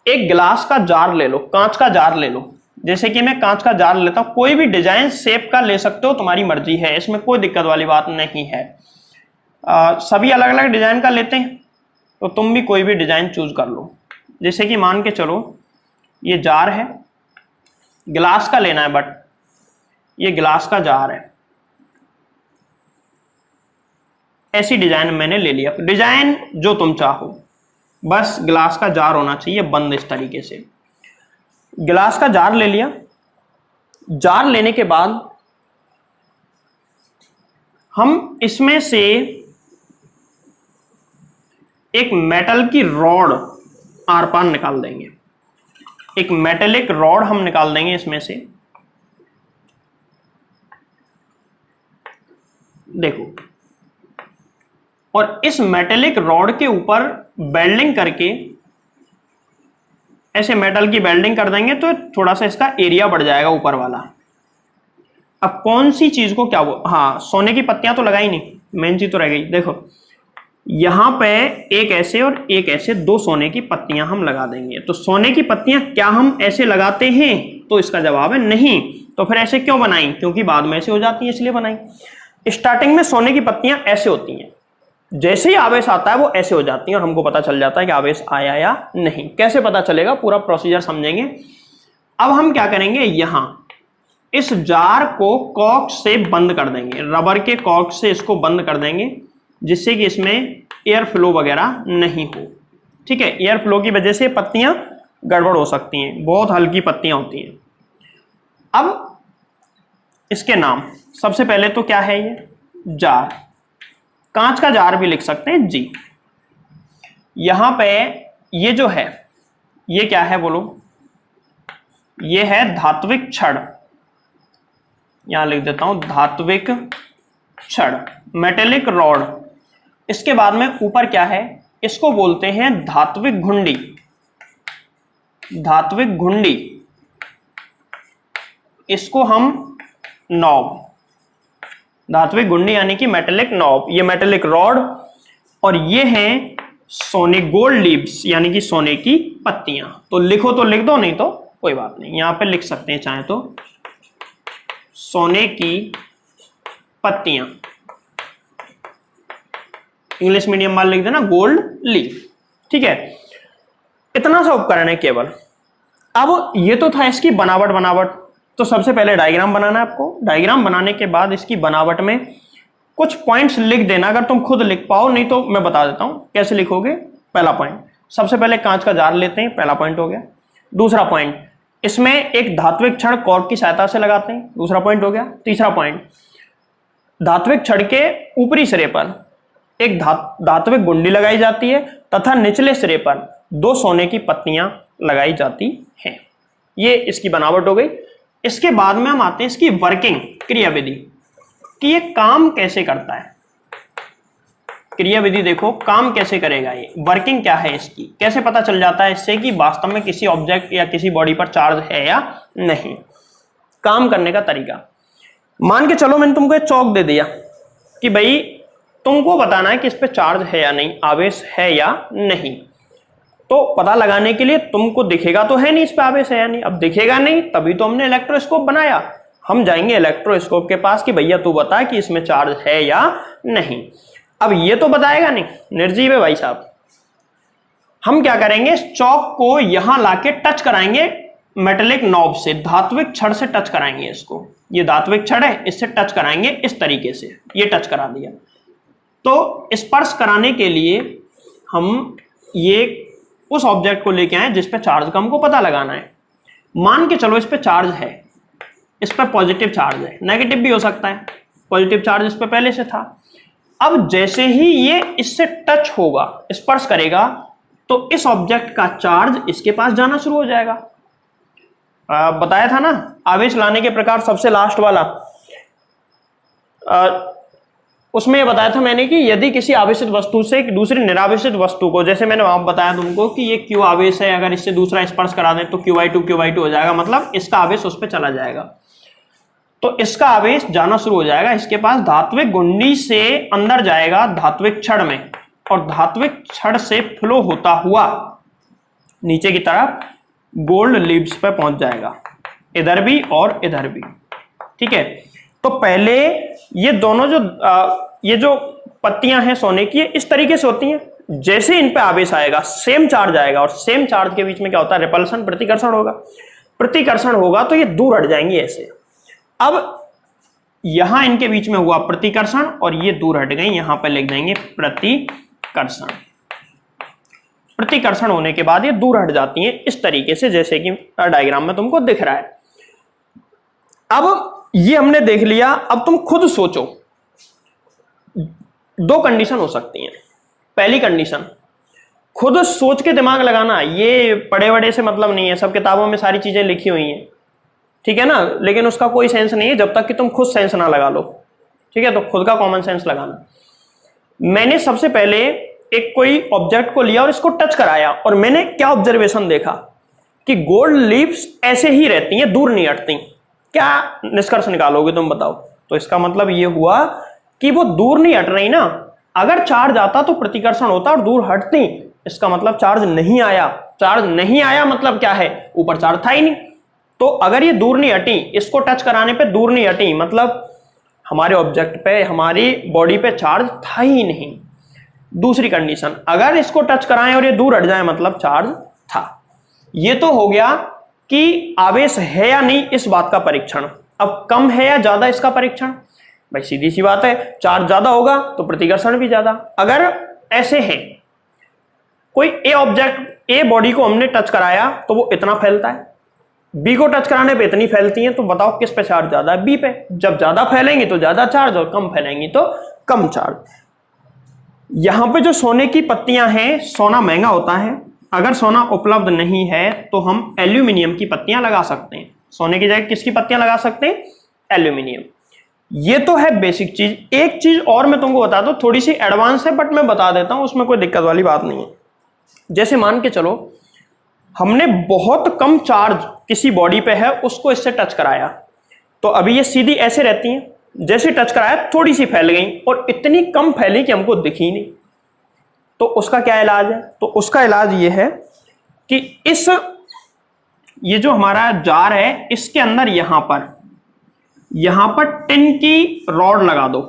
एक गिलास का जार ले लो, कांच का जार ले लो। जैसे कि मैं कांच का जार लेता हूं, कोई भी डिजाइन शेप का ले सकते हो, तुम्हारी मर्जी है, इसमें कोई दिक्कत वाली बात नहीं है। सभी अलग अलग डिजाइन का लेते हैं, तो तुम भी कोई भी डिजाइन चूज कर लो। जैसे कि मान के चलो ये जार है, गिलास का लेना है, बट ये गिलास का जार है। ऐसी डिजाइन मैंने ले लिया, डिजाइन जो तुम चाहो, बस गिलास का जार होना चाहिए बंद इस तरीके से। गिलास का जार ले लिया। जार लेने के बाद हम इसमें से एक मेटल की रॉड आर पार निकाल देंगे। एक मेटेलिक रॉड हम निकाल देंगे इसमें से। देखो, और इस मेटेलिक रॉड के ऊपर वेल्डिंग करके, ऐसे मेटल की वेल्डिंग कर देंगे तो थोड़ा सा इसका एरिया बढ़ जाएगा ऊपर वाला। अब कौन सी चीज को क्या हाँ, सोने की पत्तियां तो लगाई नहीं, मेन चीज तो रह गई। देखो यहां पे एक ऐसे और एक ऐसे दो सोने की पत्तियां हम लगा देंगे। तो सोने की पत्तियां क्या हम ऐसे लगाते हैं? तो इसका जवाब है नहीं। तो फिर ऐसे क्यों बनाई? क्योंकि बाद में ऐसे हो जाती है, इसलिए बनाई। स्टार्टिंग में सोने की पत्तियां ऐसे होती हैं, जैसे ही आवेश आता है वो ऐसे हो जाती हैं, और हमको पता चल जाता है कि आवेश आया या नहीं। कैसे पता चलेगा, पूरा प्रोसीजर समझेंगे। अब हम क्या करेंगे, यहां इस जार को कॉर्क से बंद कर देंगे, रबर के कॉर्क से इसको बंद कर देंगे, जिससे कि इसमें एयर फ्लो वगैरह नहीं हो। ठीक है, एयर फ्लो की वजह से पत्तियां गड़बड़ हो सकती हैं, बहुत हल्की पत्तियां होती हैं। अब इसके नाम, सबसे पहले तो क्या है, ये जार, कांच का जार भी लिख सकते हैं जी। यहां पे ये जो है, ये क्या है बोलो? ये है धात्विक छड़। यहां लिख देता हूं धात्विक छड़, मेटेलिक रॉड। इसके बाद में ऊपर क्या है, इसको बोलते हैं धात्विक घुंडी। धात्विक घुंडी, इसको हम नॉब, धात्विक घुंडी यानी कि मेटेलिक नॉब। ये मेटेलिक रॉड, और ये हैं सोने, गोल्ड लीव्स यानी कि सोने की पत्तियां। तो लिखो तो लिख दो, नहीं तो कोई बात नहीं, यहां पे लिख सकते हैं चाहे तो, सोने की पत्तियां। इंग्लिश मीडियम वाले लिख देना गोल्ड लीफ। ठीक है, इतना सा उपकरण है केवल। अब ये तो था इसकी बनावट। तो सबसे पहले डायग्राम बनाना है आपको। डायग्राम बनाने के बाद इसकी बनावट में कुछ पॉइंट्स लिख देना, अगर तुम खुद लिख पाओ, नहीं तो मैं बता देता हूं कैसे लिखोगे। पहला पॉइंट, सबसे पहले कांच का जार लेते हैं, पहला पॉइंट हो गया। दूसरा पॉइंट, इसमें एक धात्विक छड़ कॉर्क की सहायता से लगाते हैं, दूसरा पॉइंट हो गया। तीसरा पॉइंट, धात्विक छड़ के ऊपरी सिरे पर एक धात्विक गुंडी लगाई जाती है तथा निचले सिरे पर दो सोने की पत्तियां लगाई जाती हैं। ये इसकी बनावट हो गई। इसके बाद में हम आते हैं इसकी वर्किंग, क्रियाविधि, कि ये काम कैसे करता है। क्रियाविधि देखो काम कैसे करेगा, ये वर्किंग क्या है इसकी, कैसे पता चल जाता है इससे कि वास्तव में किसी ऑब्जेक्ट या किसी बॉडी पर चार्ज है या नहीं। काम करने का तरीका, मान के चलो मैंने तुमको एक चौक दे दिया कि भाई तुमको बताना है कि इस पे चार्ज है या नहीं, आवेश है या नहीं। तो पता लगाने के लिए तुमको दिखेगा तो है नहीं इस पे आवेश है या नहीं, अब दिखेगा नहीं तभी तो हमने इलेक्ट्रोस्कोप बनाया। हम जाएंगे इलेक्ट्रोस्कोप के पास कि भैया तू बता कि इसमें चार्ज है या नहीं। अब ये तो बताएगा नहीं, निर्जीव है भाई साहब। हम क्या करेंगे, इस चौक को यहां लाके टच कराएंगे मेटेलिक नॉब से, धात्विक छड़ से टच कराएंगे इसको। ये धात्विक छड़ है, इससे टच कराएंगे इस तरीके से, ये टच करा दिया। तो स्पर्श कराने के लिए हम ये उस ऑब्जेक्ट को लेके आए जिस पे चार्ज का हमको पता लगाना है। मान के चलो इस पे चार्ज है, इस पे पॉजिटिव चार्ज है, नेगेटिव भी हो सकता है, पॉजिटिव चार्ज इस पे पहले से था। अब जैसे ही ये इससे टच होगा, स्पर्श करेगा, तो इस ऑब्जेक्ट का चार्ज इसके पास जाना शुरू हो जाएगा। बताया था ना आवेश लाने के प्रकार सबसे लास्ट वाला, उसमें ये बताया था मैंने कि यदि किसी आवेशित वस्तु से एक दूसरी निरावेशित वस्तु को, जैसे मैंने वहां बताया तुमको कि ये क्यू आवेश है, अगर इससे दूसरा स्पर्श करा दें तो QI2 हो जाएगा, मतलब इसका आवेश उस पर चला जाएगा। तो इसका आवेश जाना शुरू हो जाएगा, इसके पास धात्विक गुंडी से अंदर जाएगा धात्विक छड़ में, और धात्विक छड़ से फ्लो होता हुआ नीचे की तरफ गोल्ड लीव्स पे पहुंच जाएगा, इधर भी और इधर भी। ठीक है, तो पहले ये दोनों ये जो पत्तियां हैं सोने की, इस तरीके से होती हैं। जैसे इन पे आवेश आएगा सेम चार्ज आएगा, और सेम चार्ज के बीच में क्या होता है, रिपल्सन, प्रतिकर्षण होगा। प्रतिकर्षण होगा तो ये दूर हट जाएंगे ऐसे। अब यहां इनके बीच में हुआ प्रतिकर्षण और ये दूर हट गई, यहां पे लिख देंगे प्रतिकर्षण। प्रतिकर्षण होने के बाद ये दूर हट जाती हैं इस तरीके से, जैसे कि डायग्राम में तुमको दिख रहा है। अब ये हमने देख लिया। अब तुम खुद सोचो, दो कंडीशन हो सकती हैं। पहली कंडीशन, खुद सोच के दिमाग लगाना, ये पढ़े वड़े से मतलब नहीं है, सब किताबों में सारी चीजें लिखी हुई हैं, ठीक है ना, लेकिन उसका कोई सेंस नहीं है जब तक कि तुम खुद सेंस ना लगा लो। ठीक है, तो खुद का कॉमन सेंस लगाना। मैंने सबसे पहले एक कोई ऑब्जेक्ट को लिया और इसको टच कराया, और मैंने क्या ऑब्जर्वेशन देखा कि गोल्ड लीव्स ऐसे ही रहती हैं, दूर नहीं हटती। क्या निष्कर्ष निकालोगे तुम बताओ? तो इसका मतलब ये हुआ कि वो दूर नहीं हट रही ना। अगर चार्ज आता तो प्रतिकर्षण होता और दूर हटती, इसका मतलब चार्ज नहीं आया। चार्ज नहीं आया मतलब क्या है, ऊपर चार्ज था ही नहीं। तो अगर ये दूर नहीं हटी, इसको टच कराने पे दूर नहीं हटी, मतलब हमारे ऑब्जेक्ट पे, हमारी बॉडी पे चार्ज था ही नहीं। दूसरी कंडीशन, अगर इसको टच कराएं और ये दूर हट जाए मतलब चार्ज था। ये तो हो गया कि आवेश है या नहीं इस बात का परीक्षण। अब कम है या ज्यादा इसका परीक्षण, भाई सीधी सी बात है, चार्ज ज्यादा होगा तो प्रतिकर्षण भी ज्यादा। अगर ऐसे है, कोई ए ऑब्जेक्ट, ए बॉडी को हमने टच कराया तो वो इतना फैलता है, बी को टच कराने पे इतनी फैलती है, तो बताओ किस पे चार्ज ज्यादा है? बी पे। जब ज्यादा फैलेंगी तो ज्यादा चार्ज, और कम फैलेंगी तो कम चार्ज। यहां पे जो सोने की पत्तियां हैं, सोना महंगा होता है, अगर सोना उपलब्ध नहीं है तो हम एल्यूमिनियम की पत्तियां लगा सकते हैं। सोने की जगह किसकी पत्तियां लगा सकते हैं? एल्यूमिनियम। ये तो है बेसिक चीज। एक चीज और मैं तुमको बता दूं, थोड़ी सी एडवांस है बट मैं बता देता हूं, उसमें कोई दिक्कत वाली बात नहीं है। जैसे मान के चलो हमने बहुत कम चार्ज किसी बॉडी पे है, उसको इससे टच कराया, तो अभी ये सीधी ऐसे रहती हैं, जैसे टच कराया थोड़ी सी फैल गई, और इतनी कम फैली कि हमको दिखी नहीं। तो उसका क्या इलाज है? तो उसका इलाज ये है कि ये जो हमारा जार है, इसके अंदर यहां पर टिन की रॉड लगा दो,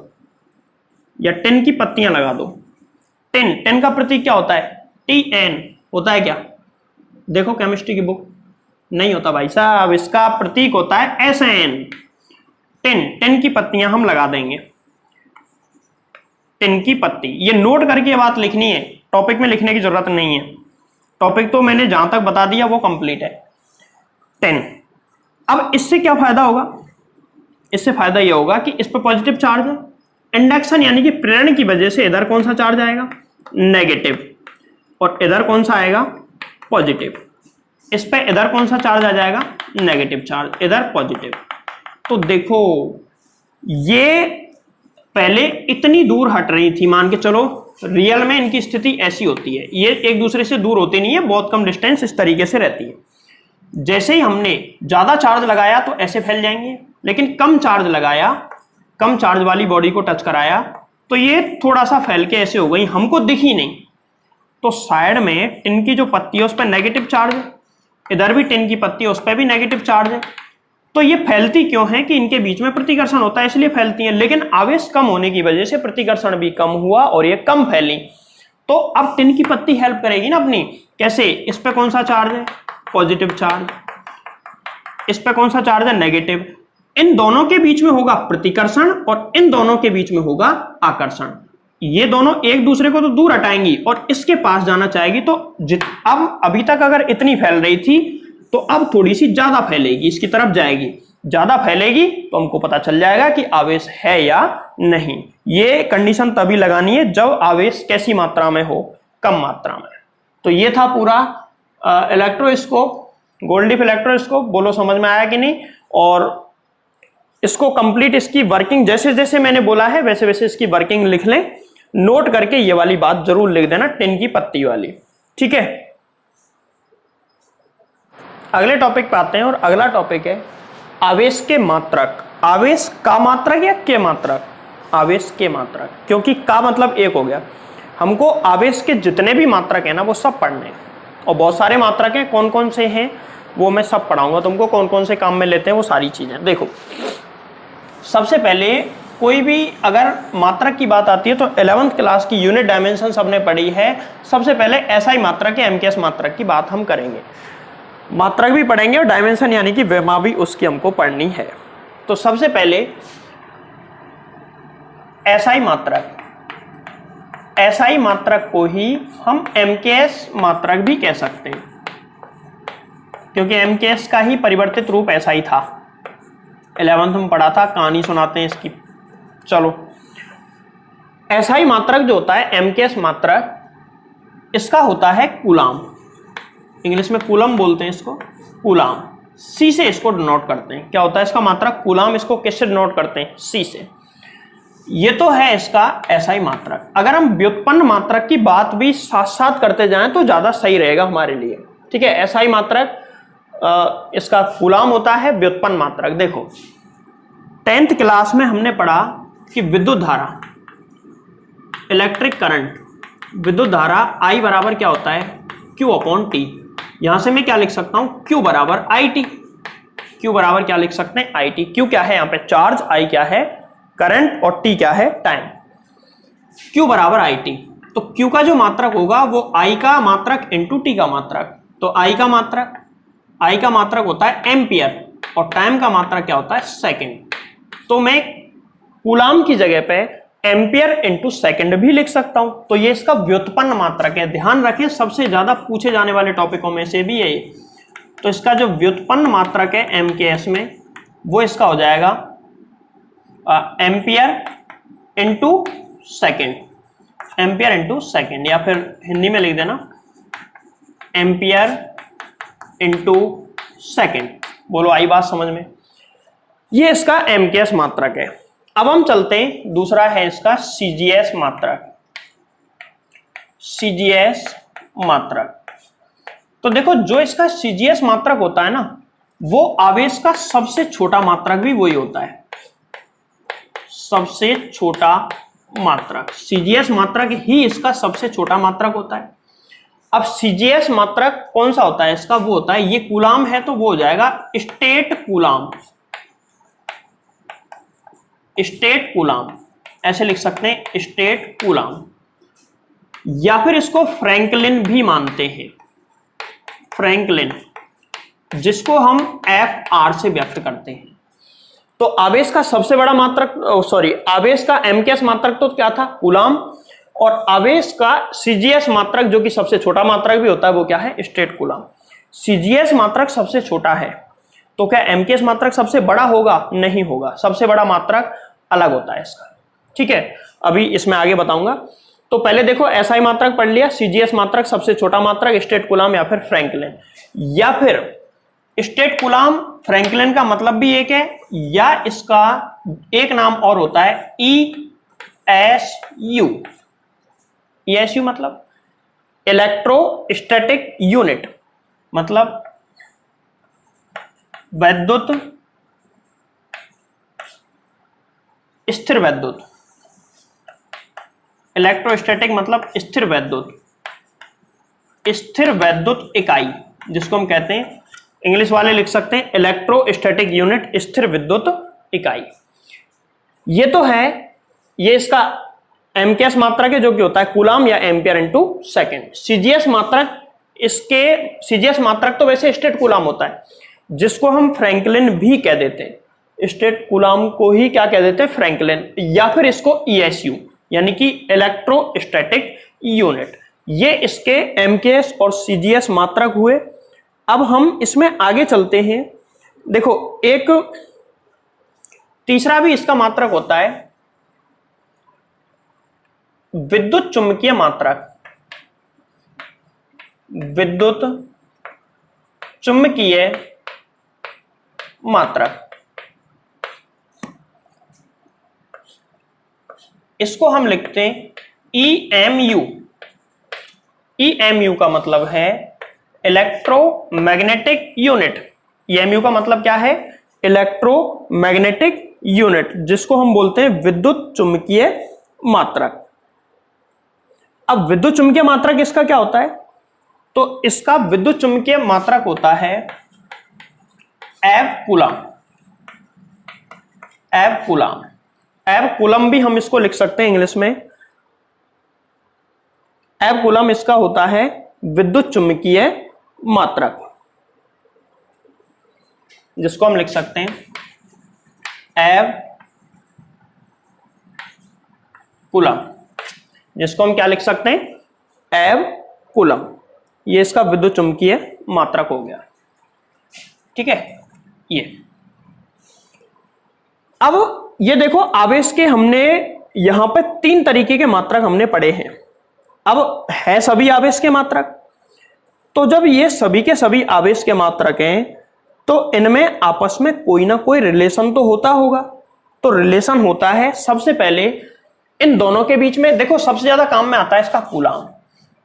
या टिन की पत्तियां लगा दो। टिन का प्रतीक क्या होता है? Tn होता है क्या? देखो केमिस्ट्री की बुक, नहीं होता भाई साहब, इसका प्रतीक होता है Sn। टिन की पत्तियां हम लगा देंगे, टिन की पत्ती। ये नोट करके ये बात लिखनी है, टॉपिक में लिखने की जरूरत नहीं है, टॉपिक तो मैंने जहां तक बता दिया वो कंप्लीट है। टिन। अब इससे क्या फायदा होगा? इससे फायदा यह होगा कि इस पर पॉजिटिव चार्ज है, इंडक्शन यानी कि प्रेरण की वजह से इधर कौन सा चार्ज आएगा? नेगेटिव, और इधर कौन सा आएगा? पॉजिटिव। इस पे इधर कौन सा चार्ज आ जाएगा, नेगेटिव चार्ज, इधर पॉजिटिव। तो देखो ये पहले इतनी दूर हट रही थी, मान के चलो रियल में इनकी स्थिति ऐसी होती है, ये एक दूसरे से दूर होती नहीं है, बहुत कम डिस्टेंस इस तरीके से रहती है। जैसे ही हमने ज्यादा चार्ज लगाया तो ऐसे फैल जाएंगे, लेकिन कम चार्ज लगाया, कम चार्ज वाली बॉडी को टच कराया तो ये थोड़ा सा फैल के ऐसे हो गई, हमको दिखी नहीं। तो साइड में टिन की जो पत्ती है उस पर नेगेटिव चार्ज है, इधर भी टिन की पत्ती है उस पर भी नेगेटिव चार्ज है। तो ये फैलती क्यों है कि इनके बीच में प्रतिकर्षण होता है इसलिए फैलती हैं, लेकिन आवेश कम होने की वजह से प्रतिकर्षण भी कम हुआ और ये कम फैली। तो अब टिन की पत्ती हेल्प करेगी ना अपनी, कैसे, इस पे कौन सा चार्ज है, पॉजिटिव चार्ज, इस पे कौन सा चार्ज है, नेगेटिव। इन दोनों के बीच में होगा प्रतिकर्षण और इन दोनों के बीच में होगा आकर्षण। ये दोनों एक दूसरे को तो दूर हटाएंगी और इसके पास जाना चाहेगी। तो अब अभी तक अगर इतनी फैल रही थी तो अब थोड़ी सी ज्यादा फैलेगी, इसकी तरफ जाएगी, ज्यादा फैलेगी तो हमको पता चल जाएगा कि आवेश है या नहीं। ये कंडीशन तभी लगानी है जब आवेश कैसी मात्रा में हो, कम मात्रा में। तो ये था पूरा इलेक्ट्रोस्कोप, गोल्डीफ इलेक्ट्रोस्कोप। बोलो समझ में आया कि नहीं। और इसको कंप्लीट, इसकी वर्किंग जैसे जैसे मैंने बोला है वैसे वैसे इसकी वर्किंग लिख लें, नोट करके ये वाली बात जरूर लिख देना, टिन की पत्ती वाली, ठीक है। अगले टॉपिक पे आते हैं और अगला टॉपिक है आवेश के मात्रक। आवेश का मात्रक या के मात्रक, आवेश के मात्रक, क्योंकि का मतलब एक हो गया। हमको आवेश के जितने भी मात्रक है ना वो सब पढ़ने हैं, और बहुत सारे मात्रक हैं, कौन कौन से हैं वो मैं सब पढ़ाऊंगा तुमको, कौन कौन से काम में लेते हैं वो सारी चीजें। देखो सबसे पहले कोई भी अगर मात्रक की बात आती है तो 11th क्लास की यूनिट डायमेंशन सबने पढ़ी है। सबसे पहले एसआई मात्रक या एमकेएस मात्रक की बात हम करेंगे, मात्रक भी पढ़ेंगे और डायमेंशन यानी कि वेमा भी उसकी हमको पढ़नी है। तो सबसे पहले एसआई मात्रक, एसआई मात्रक को ही हम एमकेएस मात्रक भी कह सकते हैं, क्योंकि एमकेएस का ही परिवर्तित रूप एसआई था। 11th में पढ़ा था, कहानी सुनाते हैं इसकी। चलो, एसआई मात्रक जो होता है, एमकेएस मात्रक, इसका होता है कूलाम, इंग्लिश में कूलम बोलते हैं इसको, कूलाम। सी से इसको डिनोट करते हैं। क्या होता है इसका मात्रक, कूलाम। इसको किससे डिनोट करते हैं, सी से। ये तो है इसका एसआई मात्रक। अगर हम व्युत्पन्न मात्रक की बात भी साथ साथ करते जाएं तो ज्यादा सही रहेगा हमारे लिए, ठीक है। एसआई मात्रक इसका कूलाम होता है, व्युत्पन्न मात्रक। देखो 10th क्लास में हमने पढ़ा कि विद्युत धारा, इलेक्ट्रिक करंट, विद्युत धारा I बराबर क्या होता है, Q अपॉन T। यहां से मैं क्या लिख सकता हूं, Q बराबर IT। Q बराबर क्या लिख सकते हैं, IT। Q क्या है यहाँ पे, चार्ज, I क्या है, करंट, और T क्या है, टाइम। Q बराबर IT। तो Q का जो मात्रक होगा वो I का मात्रक इंटू T का मात्रक। तो I का मात्रक होता है एम्पियर और टाइम का मात्रक क्या होता है, सेकंड। तो मैं कूलाम की जगह पे एम्पियर इंटू सेकंड भी लिख सकता हूं। तो ये इसका व्युत्पन्न मात्रक है। ध्यान रखें, सबसे ज्यादा पूछे जाने वाले टॉपिकों में से भी यही। तो इसका जो व्युत्पन्न मात्रक है एमकेएस में, वो इसका हो जाएगा ampere into second, ampere into second, या फिर हिंदी में लिख देना एम्पियर इंटू सेकंड। बोलो आई बात समझ में। ये इसका एमकेएस मात्रक है। अब हम चलते हैं, दूसरा है इसका सीजीएस मात्रक, सीजीएस मात्रक। तो देखो जो इसका सीजीएस मात्रक होता है ना, वो आवेश का सबसे छोटा मात्रक भी वही होता है, सबसे छोटा मात्रक। सीजीएस मात्रक ही इसका सबसे छोटा मात्रक होता है। अब सीजीएस मात्रक कौन सा होता है इसका, वो होता है, ये कूलाम है तो वो हो जाएगा स्टेट कूलाम, स्टेट कूलाम, ऐसे लिख सकते हैं स्टेट कूलाम। या फिर इसको फ्रैंकलिन भी मानते हैं, फ्रैंकलिन, जिसको हम FR से व्यक्त करते हैं। तो आवेश का सबसे बड़ा मात्रक, आवेश का एमकेएस मात्रक तो क्या था, कूलाम, और आवेश का सीजीएस मात्रक जो कि सबसे छोटा मात्रक भी होता है वो क्या है, स्टेट कूलाम। सीजीएस मात्रक सबसे छोटा है तो क्या एमकेएस मात्रक सबसे बड़ा होगा, नहीं होगा, सबसे बड़ा मात्रक अलग होता है इसका, ठीक है। अभी इसमें आगे बताऊंगा। तो पहले देखो एसआई मात्रक पढ़ लिया, सीजीएस मात्रक सबसे छोटा मात्रक, स्टेट कूलाम या फिर फ्रैंकलिन, या फिर स्टेट कूलाम फ्रैंकलिन का मतलब भी एक है, या इसका एक नाम और होता है ईएसयू। ईएसयू मतलब इलेक्ट्रोस्टैटिक यूनिट, मतलब वैद्युत स्थिर वैद्युत। इलेक्ट्रोस्टैटिक मतलब स्थिर वैद्युत इकाई, जिसको हम कहते हैं, इंग्लिश वाले लिख सकते हैं इलेक्ट्रोस्टैटिक यूनिट, स्थिर विद्युत इकाई। ये तो है, ये इसका एमकेएस मात्रक है जो कि होता है कूलाम या एम्पियर इनटू सेकंड। सीजीएस मात्रक, इसके सीजीएस मात्रक तो वैसे स्टेट कूलाम होता है, जिसको हम फ्रैंकलिन भी कह देते हैं, स्टेट कूलाम को ही क्या कह देते हैं, फ्रैंकलिन, या फिर इसको ईएसयू यानी कि इलेक्ट्रोस्टैटिक यूनिट। ये इसके एमकेएस और सीजीएस मात्रक हुए। अब हम इसमें आगे चलते हैं। देखो एक तीसरा भी इसका मात्रक होता है विद्युत चुम्बकीय मात्रक। विद्युत चुम्बकीय मात्रक, इसको हम लिखते हैं ईएमयू। ईएमयू का मतलब है इलेक्ट्रोमैग्नेटिक यूनिट। ईएमयू का मतलब क्या है, इलेक्ट्रोमैग्नेटिक यूनिट, जिसको हम बोलते हैं विद्युत चुम्बकीय मात्रक। अब विद्युत चुम्बकीय मात्रक इसका क्या होता है, तो इसका विद्युत चुम्बकीय मात्रक होता है F coulomb. F coulomb, F coulomb भी हम इसको लिख सकते हैं इंग्लिश में। एफ कूलम इसका होता है विद्युत चुम्बकीय मात्रक, जिसको हम लिख सकते हैं एफ कूलम, जिसको हम क्या लिख सकते हैं, एफ कूलम। ये इसका विद्युत चुम्बकीय मात्रक हो गया, ठीक है। ये अब ये देखो आवेश के हमने यहां पे 3 तरीके के मात्रक हमने पढ़े हैं। अब है सभी आवेश के मात्रक, तो जब ये सभी के सभी आवेश के मात्रक हैं तो इनमें आपस में कोई ना कोई रिलेशन तो होता होगा। तो रिलेशन होता है सबसे पहले इन दोनों के बीच में। देखो सबसे ज्यादा काम में आता है इसका कूलाम।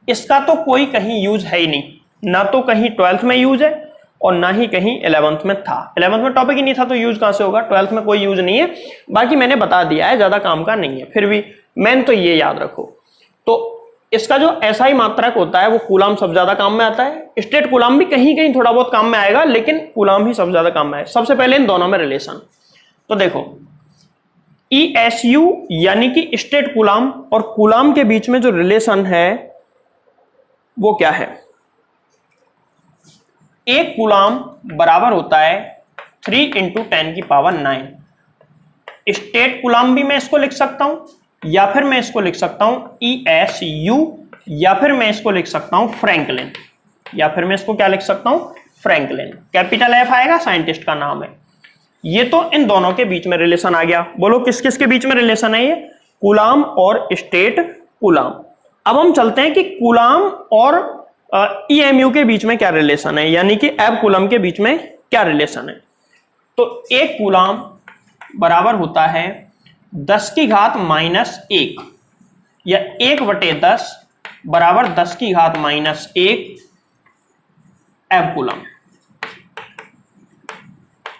इसका तो कोई कहीं यूज है ही नहीं, ना तो कहीं 12th में यूज है और ना ही कहीं 11th में था। 11th में टॉपिक ही नहीं था तो यूज कहां से होगा, 12th में कोई यूज नहीं है। बाकी मैंने बता दिया है, ज्यादा काम का नहीं है, फिर भी मेन तो ये याद रखो। तो इसका जो एसआई मात्रक होता है वो कूलाम सबसे ज्यादा काम में आता है। स्टेट कूलाम भी कहीं कहीं थोड़ा बहुत काम में आएगा, लेकिन कूलाम ही सबसे ज्यादा काम में आएगा। सबसे पहले इन दोनों में रिलेशन, तो देखो ईएसयू यानी कि स्टेट कूलाम और कूलाम के बीच में जो रिलेशन है वो क्या है, एक कूलाम बराबर होता है 3 × 10⁹। स्टेट कूलाम भी मैं इसको लिख सकता हूं, या फिर मैं इसको लिख सकता हूं ईएसयू, या फिर मैं इसको लिख सकता हूं फ्रैंकलिन, या फिर मैं इसको क्या लिख सकता हूं, फ्रैंकलिन। कैपिटल एफ आएगा, साइंटिस्ट का नाम है। ये तो इन दोनों के बीच में रिलेशन आ गया। बोलो किस किस के बीच में रिलेशन है ये, कूलाम और स्टेट कूलाम। अब हम चलते हैं कि कूलाम और ईएमयू के बीच में क्या रिलेशन है, यानी कि एफ कूलम के बीच में क्या रिलेशन है। तो एक कूलाम बराबर होता है 10⁻⁻1 या 1/10 बराबर 10⁻⁻1 एफ कूलम।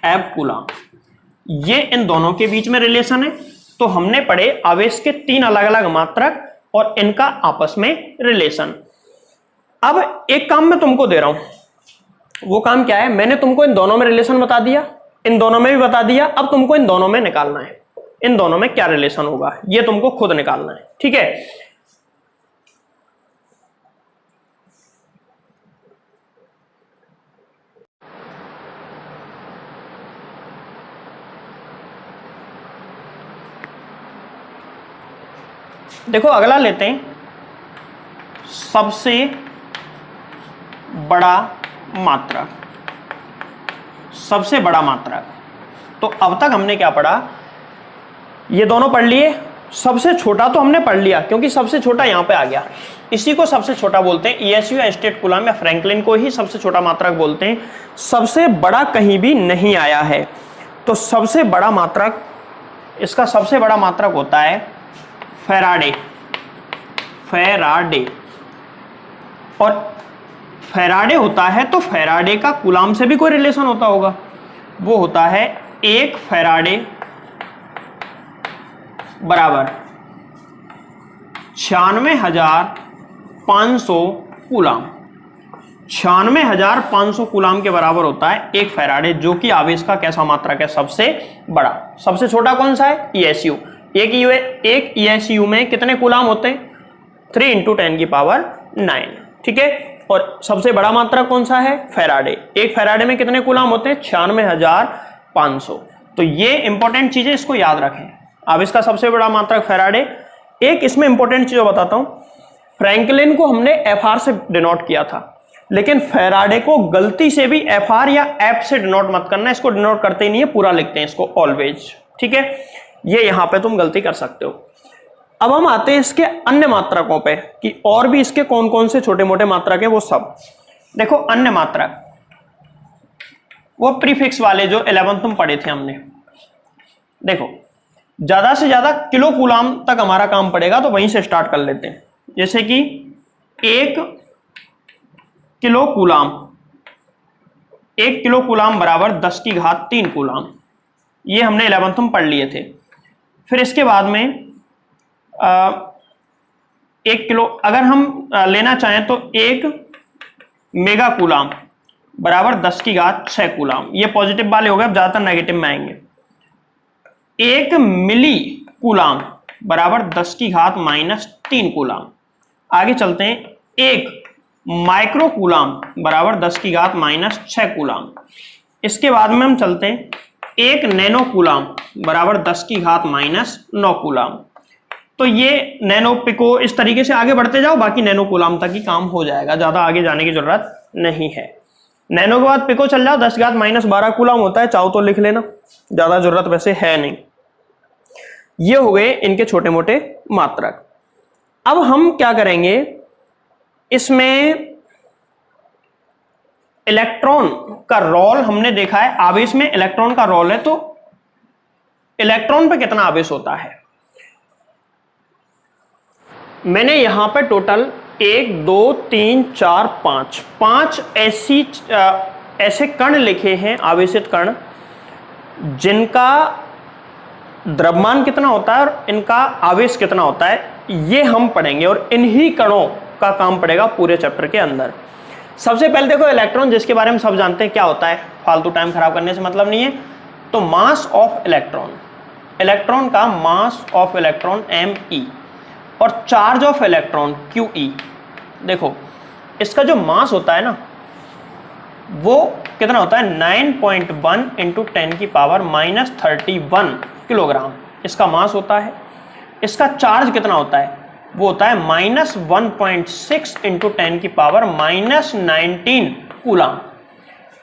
एफ कूलम, ये इन दोनों के बीच में रिलेशन है। तो हमने पढ़े आवेश के 3 अलग अलग मात्रक और इनका आपस में रिलेशन। अब एक काम मैं तुमको दे रहा हूं, वो काम क्या है, मैंने तुमको इन दोनों में रिलेशन बता दिया, इन दोनों में भी बता दिया। अब तुमको इन दोनों में निकालना है, इन दोनों में क्या रिलेशन होगा ये तुमको खुद निकालना है, ठीक है। देखो अगला लेते हैं, सबसे बड़ा मात्रक। सबसे बड़ा मात्रक, तो अब तक हमने क्या पढ़ा, ये दोनों पढ़ लिए, सबसे छोटा तो हमने पढ़ लिया क्योंकि सबसे छोटा यहां पे आ गया, इसी को सबसे छोटा बोलते हैं। ईएसयू या स्टेट कूलम या फ्रैंकलिन को ही सबसे छोटा मात्रक बोलते हैं। सबसे बड़ा कहीं भी नहीं आया है। तो सबसे बड़ा मात्रक, इसका सबसे बड़ा मात्रक होता है फैराडे। फैराडे, और फैराडे होता है तो फैराडे का कूलम से भी कोई रिलेशन होता होगा, वो होता है 1 फैराडे बराबर 96,500 कूलम। 96,500 कूलम के बराबर होता है 1 फैराडे, जो कि आवेश का कैसा मात्रक है? सबसे बड़ा। सबसे छोटा कौन सा है? ईएसयू। एक ईएसयू में कितने कूलम होते हैं? 3 × 10⁹ ठीक है। और सबसे बड़ा मात्रक कौन सा है? फैराडे। 1 फैराडे में कितने कूलम होते हैं? 96,500। तो ये इंपॉर्टेंट चीजें, इसको याद रखें। अब इसका सबसे बड़ा मात्रक फैराडे। एक इसमें इंपॉर्टेंट चीज बताता हूं, फ्रैंकलिन को हमने एफआर से डिनोट किया था, लेकिन फैराडे को गलती से भी एफआर या एफ से डिनोट मत करना। इसको डिनोट करते ही नहीं है, पूरा लिखते हैं इसको ऑलवेज, ठीक है। ये यहां पे तुम गलती कर सकते हो। अब हम आते हैं इसके अन्य मात्रकों पे कि और भी इसके कौन कौन से छोटे मोटे मात्रक है वो सब। देखो अन्य मात्रक, वो प्रीफिक्स वाले जो 11 तुम पढ़े थे हमने। देखो ज्यादा से ज्यादा किलो कूलम तक हमारा काम पड़ेगा, तो वहीं से स्टार्ट कर लेते हैं। जैसे कि 1 किलो कूलम, 1 किलो कूलम बराबर 10⁻³ कूलम। ये हमने 11 तुम पढ़ लिए थे। फिर इसके बाद में 1 किलो अगर हम लेना चाहें तो 1 मेगा कूलम बराबर 10⁻6 कूलम। ये पॉजिटिव वाले हो गए, अब ज्यादातर नेगेटिव में आएंगे। 1 मिली कूलम बराबर 10⁻³ कूलम। आगे चलते हैं, 1 माइक्रो कूलम बराबर 10⁻6 कूलम। इसके बाद में हम चलते हैं 1 नैनो कूलम बराबर 10⁻9 कूलम। तो ये नैनो पिको इस तरीके से आगे बढ़ते जाओ, बाकी नैनो कूलम तक ही काम हो जाएगा, ज्यादा आगे जाने की जरूरत नहीं है। नैनो के बाद पिको चल जाओ, 10⁻12 कूलम होता है, चाहो तो लिख लेना, ज्यादा जरूरत वैसे है नहीं। ये हो गए इनके छोटे मोटे मात्रक। अब हम क्या करेंगे, इसमें इलेक्ट्रॉन का रोल हमने देखा है, आवेश में इलेक्ट्रॉन का रोल है, तो इलेक्ट्रॉन पे कितना आवेश होता है। मैंने यहां पे टोटल 1 2 3 4 5 ऐसे कण लिखे हैं, आवेशित कण, जिनका द्रव्यमान कितना होता है और इनका आवेश कितना होता है, ये हम पढ़ेंगे। और इन्हीं कणों का काम पड़ेगा पूरे चैप्टर के अंदर। सबसे पहले देखो इलेक्ट्रॉन, जिसके बारे में सब जानते हैं क्या होता है, फालतू टाइम खराब करने से मतलब नहीं है। तो मास ऑफ इलेक्ट्रॉन, इलेक्ट्रॉन का मास ऑफ इलेक्ट्रॉन me, और चार्ज ऑफ इलेक्ट्रॉन QE। देखो इसका जो मास होता है ना, वो कितना होता है? 9.1 × 10⁻31 किलोग्राम इसका मास होता है। इसका चार्ज कितना होता है? वो होता है -1.6 × 10⁻19 कूलम।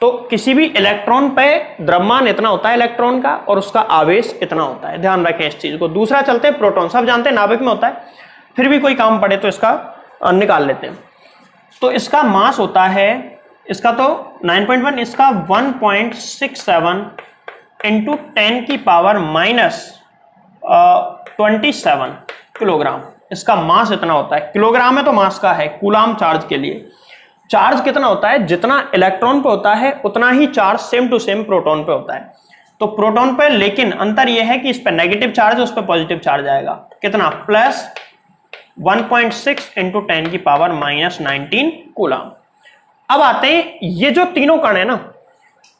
तो किसी भी इलेक्ट्रॉन पे द्रव्यमान इतना होता है इलेक्ट्रॉन का, और उसका आवेश इतना होता है, ध्यान रखें इस चीज को। दूसरा चलते हैं प्रोटॉन, सब जानते हैं नाभिक में होता है, फिर भी कोई काम पड़े तो इसका निकाल लेते हैं। तो इसका मास होता है, इसका तो 9.1, इसका 1.67 × 10⁻27 किलोग्राम इसका मास इतना होता है। किलोग्राम है तो मास का है, कूलम चार्ज के लिए। चार्ज कितना होता है? जितना इलेक्ट्रॉन पे होता है उतना ही charge same to same proton पे होता है। तो प्रोटॉन पे लेकिन अंतर यह है कि इस पे नेगेटिव चार्ज है, उस पे पॉजिटिव चार्ज आएगा। कितना? Plus 1.6 × 10⁻19 coulomb. अब आते हैं, ये जो तीनों कण है ना,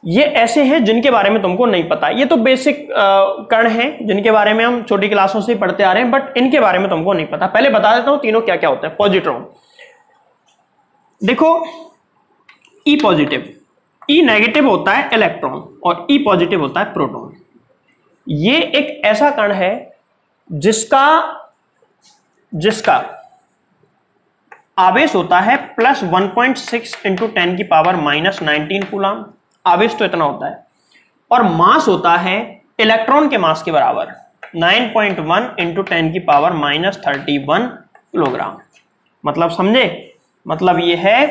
ये ऐसे हैं जिनके बारे में तुमको नहीं पता। ये तो बेसिक कण हैं जिनके बारे में हम छोटी क्लासों से पढ़ते आ रहे हैं, बट इनके बारे में तुमको नहीं पता। पहले बता देता हूं तीनों क्या क्या होते हैं। पॉजिट्रॉन, देखो E पॉजिटिव, E नेगेटिव होता है इलेक्ट्रॉन, और E पॉजिटिव होता है प्रोटॉन। ये एक ऐसा कण है जिसका आवेश होता है प्लस 1.6 × 10⁻19 कूलम। आवेश तो इतना होता है, और मास होता है इलेक्ट्रॉन के मास के बराबर। 9.1 इंटू 10 की पावर -31 किलोग्राम। मतलब समझे? मतलब ये है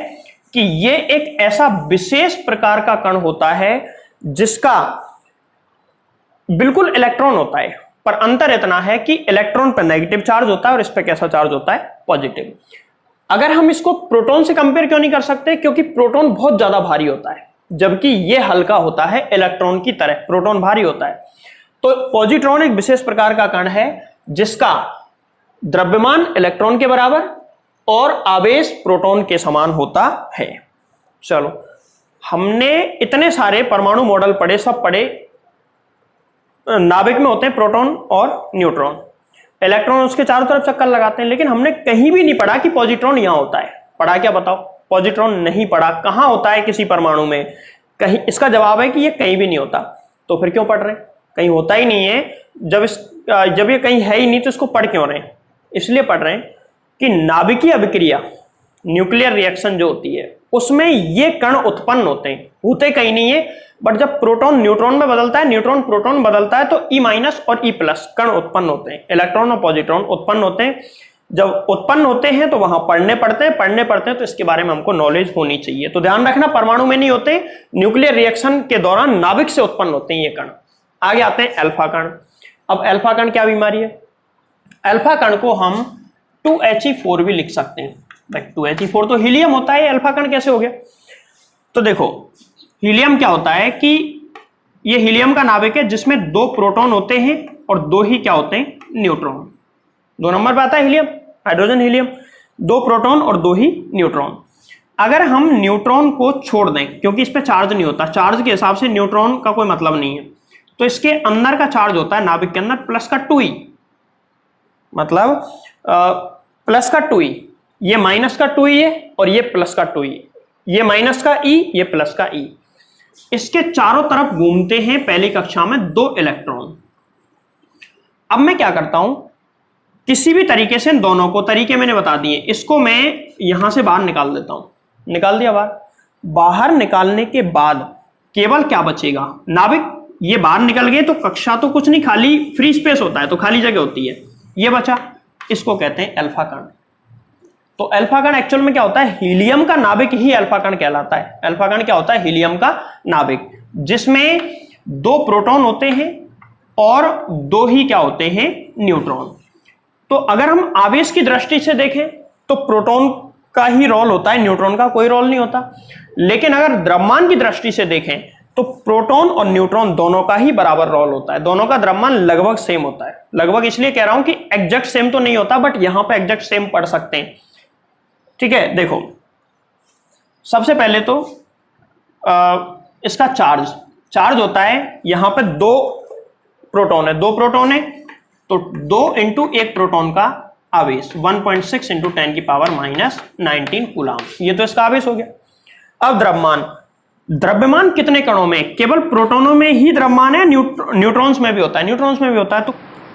कि ये एक ऐसा विशेष प्रकार का कण होता है जिसका बिल्कुल इलेक्ट्रॉन होता है, पर अंतर इतना है कि इलेक्ट्रॉन पर नेगेटिव चार्ज होता है और इस पर कैसा चार्ज होता है? पॉजिटिव। अगर हम इसको प्रोटॉन से कंपेयर क्यों नहीं कर सकते? क्योंकि प्रोटॉन बहुत ज्यादा भारी होता है, जबकि यह हल्का होता है इलेक्ट्रॉन की तरह। प्रोटॉन भारी होता है। तो पॉजिट्रॉन एक विशेष प्रकार का कण है जिसका द्रव्यमान इलेक्ट्रॉन के बराबर और आवेश प्रोटॉन के समान होता है। चलो, हमने इतने सारे परमाणु मॉडल पढ़े, सब पढ़े। नाभिक में होते हैं प्रोटॉन और न्यूट्रॉन, इलेक्ट्रॉन उसके चारों तरफ चक्कर लगाते हैं, लेकिन हमने कहीं भी नहीं पढ़ा कि पॉजिट्रॉन यहां होता है। पढ़ा क्या? बताओ। पॉजिट्रॉन नहीं पढ़ा। कहां होता है किसी परमाणु में? कहीं। इसका जवाब है कि ये कहीं भी नहीं होता। तो फिर क्यों पढ़ रहे हैं? कहीं होता ही नहीं है। जब ये कहीं है ही नहीं तो इसको पढ़ क्यों रहे हैं? इसलिए पढ़ रहे हैं कि नाभिकीय अभिक्रिया, न्यूक्लियर रिएक्शन जो होती है, उसमें ये कण उत्पन्न होते हैं। होते कहीं नहीं है, बट जब प्रोटॉन न्यूट्रॉन में बदलता है, न्यूट्रॉन प्रोटॉन बदलता है, तो E- और E+ कण उत्पन्न होते हैं। इलेक्ट्रॉन और पॉजिट्रॉन उत्पन्न होते हैं। जब उत्पन्न होते हैं तो वहां पढ़ने पड़ते हैं, तो इसके बारे में हमको नॉलेज होनी चाहिए। तो ध्यान रखना, परमाणु में नहीं होते, न्यूक्लियर रिएक्शन के दौरान नाभिक से उत्पन्न होते हैं ये कण। आगे आते हैं अल्फा कण। अब अल्फा कण क्या बीमारी है? अल्फा कण को हम 2He4 भी लिख सकते हैं। 2He4 तो हीलियम होता है, अल्फा कण कैसे हो गया? तो देखो, हीलियम क्या होता है कि ये हीलियम का नाभिक है जिसमें 2 प्रोटॉन होते हैं और 2 ही क्या होते हैं? न्यूट्रॉन। 2 नंबर पे आता है हीलियम, हाइड्रोजन हीलियम। 2 प्रोटॉन और 2 ही न्यूट्रॉन। अगर हम न्यूट्रॉन को छोड़ दें, क्योंकि इस पे चार्ज नहीं होता, चार्ज के हिसाब से न्यूट्रॉन का कोई मतलब नहीं है, तो इसके अंदर का चार्ज होता है नाभिक के अंदर प्लस का 2e, मतलब प्लस का 2e। ये माइनस का 2e है और ये प्लस का 2e। ये माइनस का e, ये प्लस का e। इसके चारों तरफ घूमते हैं पहली कक्षा में 2 इलेक्ट्रॉन। अब मैं क्या करता हूं, किसी भी तरीके से दोनों को, तरीके मैंने बता दिए, इसको मैं यहां से बाहर निकाल देता हूं। निकाल दिया बाहर। बाहर निकालने के बाद केवल क्या बचेगा? नाभिक। ये बाहर निकल गए तो कक्षा तो कुछ नहीं, खाली फ्री स्पेस होता है, तो खाली जगह होती है। ये बचा, इसको कहते हैं अल्फा कण। तो अल्फा कण एक्चुअल में क्या होता है? हीलियम का नाभिक ही अल्फा कण कहलाता है। अल्फा कण क्या होता है? हीलियम का नाभिक, जिसमें 2 प्रोटॉन होते हैं और 2 ही क्या होते हैं? न्यूट्रॉन। तो अगर हम आवेश की दृष्टि से देखें तो प्रोटॉन का ही रोल होता है, न्यूट्रॉन का कोई रोल नहीं होता। लेकिन अगर द्रव्यमान की दृष्टि से देखें तो प्रोटॉन और न्यूट्रॉन दोनों का ही बराबर रोल होता है। दोनों का द्रव्यमान लगभग सेम होता है। लगभग इसलिए कह रहा हूं कि एग्जैक्ट सेम तो नहीं होता, बट यहां पे एग्जैक्ट सेम पढ़ सकते हैं। ठीक है, देखो, सबसे पहले तो इसका चार्ज होता है, यहां पे 2 प्रोटॉन है, तो 2 इंटू 1 प्रोटॉन का आवेश 1.6 इंटू 10 की पावर -19 कूलाम। ये तो इसका आवेश हो गया। अब द्रव्यमान कितने कणों में? केवल प्रोटॉनों में ही द्रव्यमान है, न्यूट्रॉन्स में भी होता है।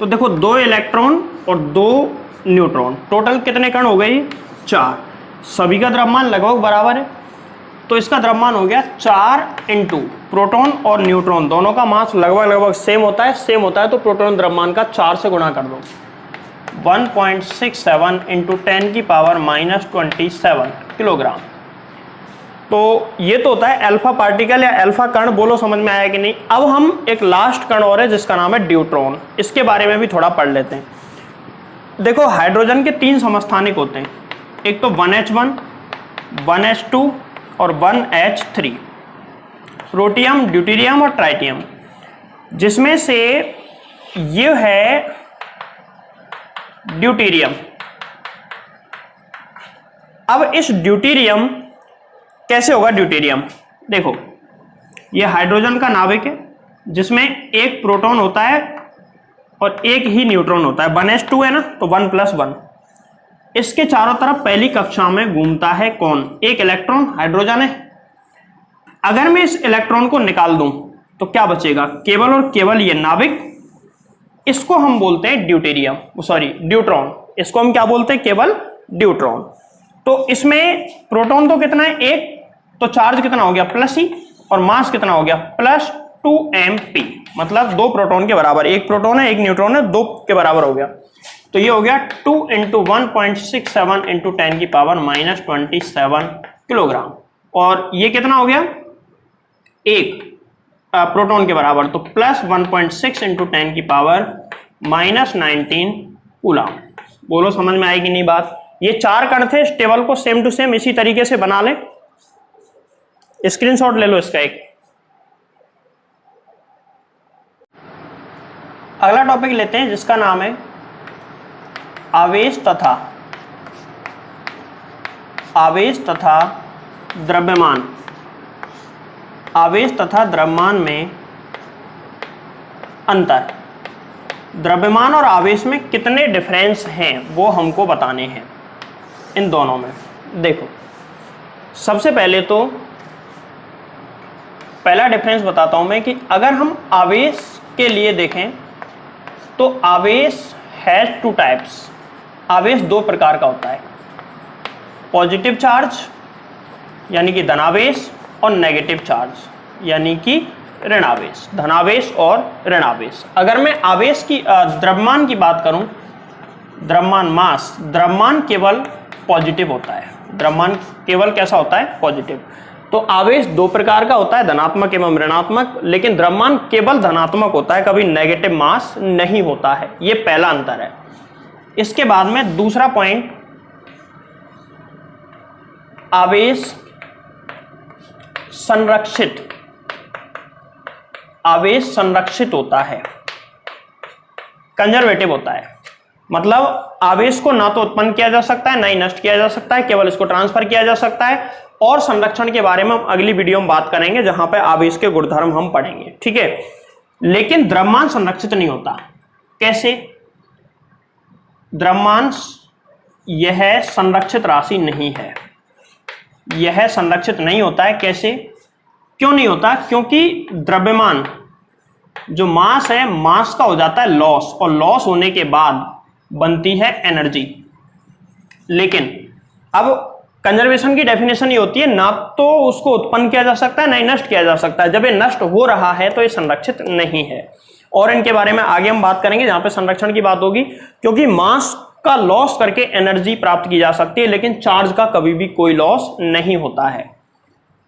तो देखो, 2 इलेक्ट्रॉन और 2 न्यूट्रॉन, टोटल कितने कण हो गए? 4। सभी का द्रव्यमान लगभग बराबर है, तो इसका द्रव्यमान हो गया 4 इंटू प्रोटॉन और न्यूट्रॉन दोनों का मास लगभग सेम होता है, तो प्रोटॉन द्रव्यमान का 4 से गुणा कर दो। 1.67 इंटू 10 की पावर -27 किलोग्राम। तो ये तो होता है अल्फा पार्टिकल या अल्फा कण। बोलो समझ में आया कि नहीं? अब हम एक लास्ट कण और है जिसका नाम है ड्यूट्रॉन। इसके बारे में भी थोड़ा पढ़ लेते हैं। देखो, हाइड्रोजन के 3 समस्थानिक होते हैं। एक तो 1H1, 1H2 और 1H3, प्रोटियम, ड्यूटेरियम और ट्राइटियम, जिसमें से ये है ड्यूटेरियम। अब इस ड्यूटेरियम कैसे होगा? ड्यूटेरियम देखो, ये हाइड्रोजन का नाभिक है जिसमें 1 प्रोटॉन होता है और 1 ही न्यूट्रॉन होता है। 1H2 है ना, तो 1 + 1। इसके चारों तरफ पहली कक्षा में घूमता है कौन? 1 इलेक्ट्रॉन, हाइड्रोजन है। अगर मैं इस इलेक्ट्रॉन को निकाल दूं तो क्या बचेगा? केवल और केवल ये नाभिक। इसको हम बोलते हैं ड्यूट्रॉन। इसको हम क्या बोलते हैं? केवल ड्यूट्रॉन। तो इसमें प्रोटॉन तो कितना है? 1, तो चार्ज कितना हो गया? +E, और मास कितना हो गया? 2mp, मतलब 2 प्रोटॉन के बराबर, एक प्रोटॉन है एक न्यूट्रॉन है, 2 के बराबर हो गया। तो ये हो गया 2 × 1.67 × 10⁻⁻27 किलोग्राम। और ये कितना हो गया, एक प्रोटॉन के बराबर, तो प्लस 1.6 × 10⁻⁻19 कूलम। बोलो समझ में आएगी नहीं बात। ये 4 कण थे, इस टेबल को सेम टू सेम इसी तरीके से बना लें, स्क्रीनशॉट ले लो इसका एक। अगला टॉपिक लेते हैं जिसका नाम है आवेश तथा द्रव्यमान। आवेश तथा द्रव्यमान में अंतर, द्रव्यमान और आवेश में कितने डिफरेंस हैं वो हमको बताने हैं इन दोनों में। देखो सबसे पहले तो पहला डिफरेंस बताता हूं मैं कि अगर हम आवेश के लिए देखें तो आवेश हैज 2 टाइप्स। आवेश 2 प्रकार का होता है, पॉजिटिव चार्ज यानी कि धनावेश और नेगेटिव चार्ज यानी कि ऋणावेश, धनावेश और ऋणावेश। अगर मैं आवेश की द्रव्यमान की बात करूं, द्रव्यमान मास, द्रव्यमान केवल पॉजिटिव होता है, द्रव्यमान केवल कैसा होता है, पॉजिटिव। तो आवेश 2 प्रकार का होता है, धनात्मक एवं ऋणात्मक, लेकिन द्रव्यमान केवल धनात्मक होता है, कभी नेगेटिव मास नहीं होता है। ये पहला अंतर है। इसके बाद में दूसरा पॉइंट, आवेश संरक्षित, आवेश संरक्षित होता है, कंजर्वेटिव होता है। मतलब आवेश को ना तो उत्पन्न किया जा सकता है ना ही नष्ट किया जा सकता है, केवल इसको ट्रांसफर किया जा सकता है। और संरक्षण के बारे में हम अगली वीडियो में बात करेंगे जहां पे आवेश के गुणधर्म हम पढ़ेंगे, ठीक है। लेकिन द्रव्यमान संरक्षित नहीं होता। कैसे? द्रव्यमान यह संरक्षित राशि नहीं है, यह संरक्षित नहीं होता है। कैसे, क्यों नहीं होता? क्योंकि द्रव्यमान जो मास है, मास का हो जाता है लॉस, और लॉस होने के बाद बनती है एनर्जी। लेकिन अब कंजर्वेशन की डेफिनेशन ये होती है, ना तो उसको उत्पन्न किया जा सकता है ना ही नष्ट किया जा सकता है। जब ये नष्ट हो रहा है तो ये संरक्षित नहीं है, और इनके बारे में आगे हम बात करेंगे जहां पे संरक्षण की बात होगी। क्योंकि मास का लॉस करके एनर्जी प्राप्त की जा सकती है, लेकिन चार्ज का कभी भी कोई लॉस नहीं होता है।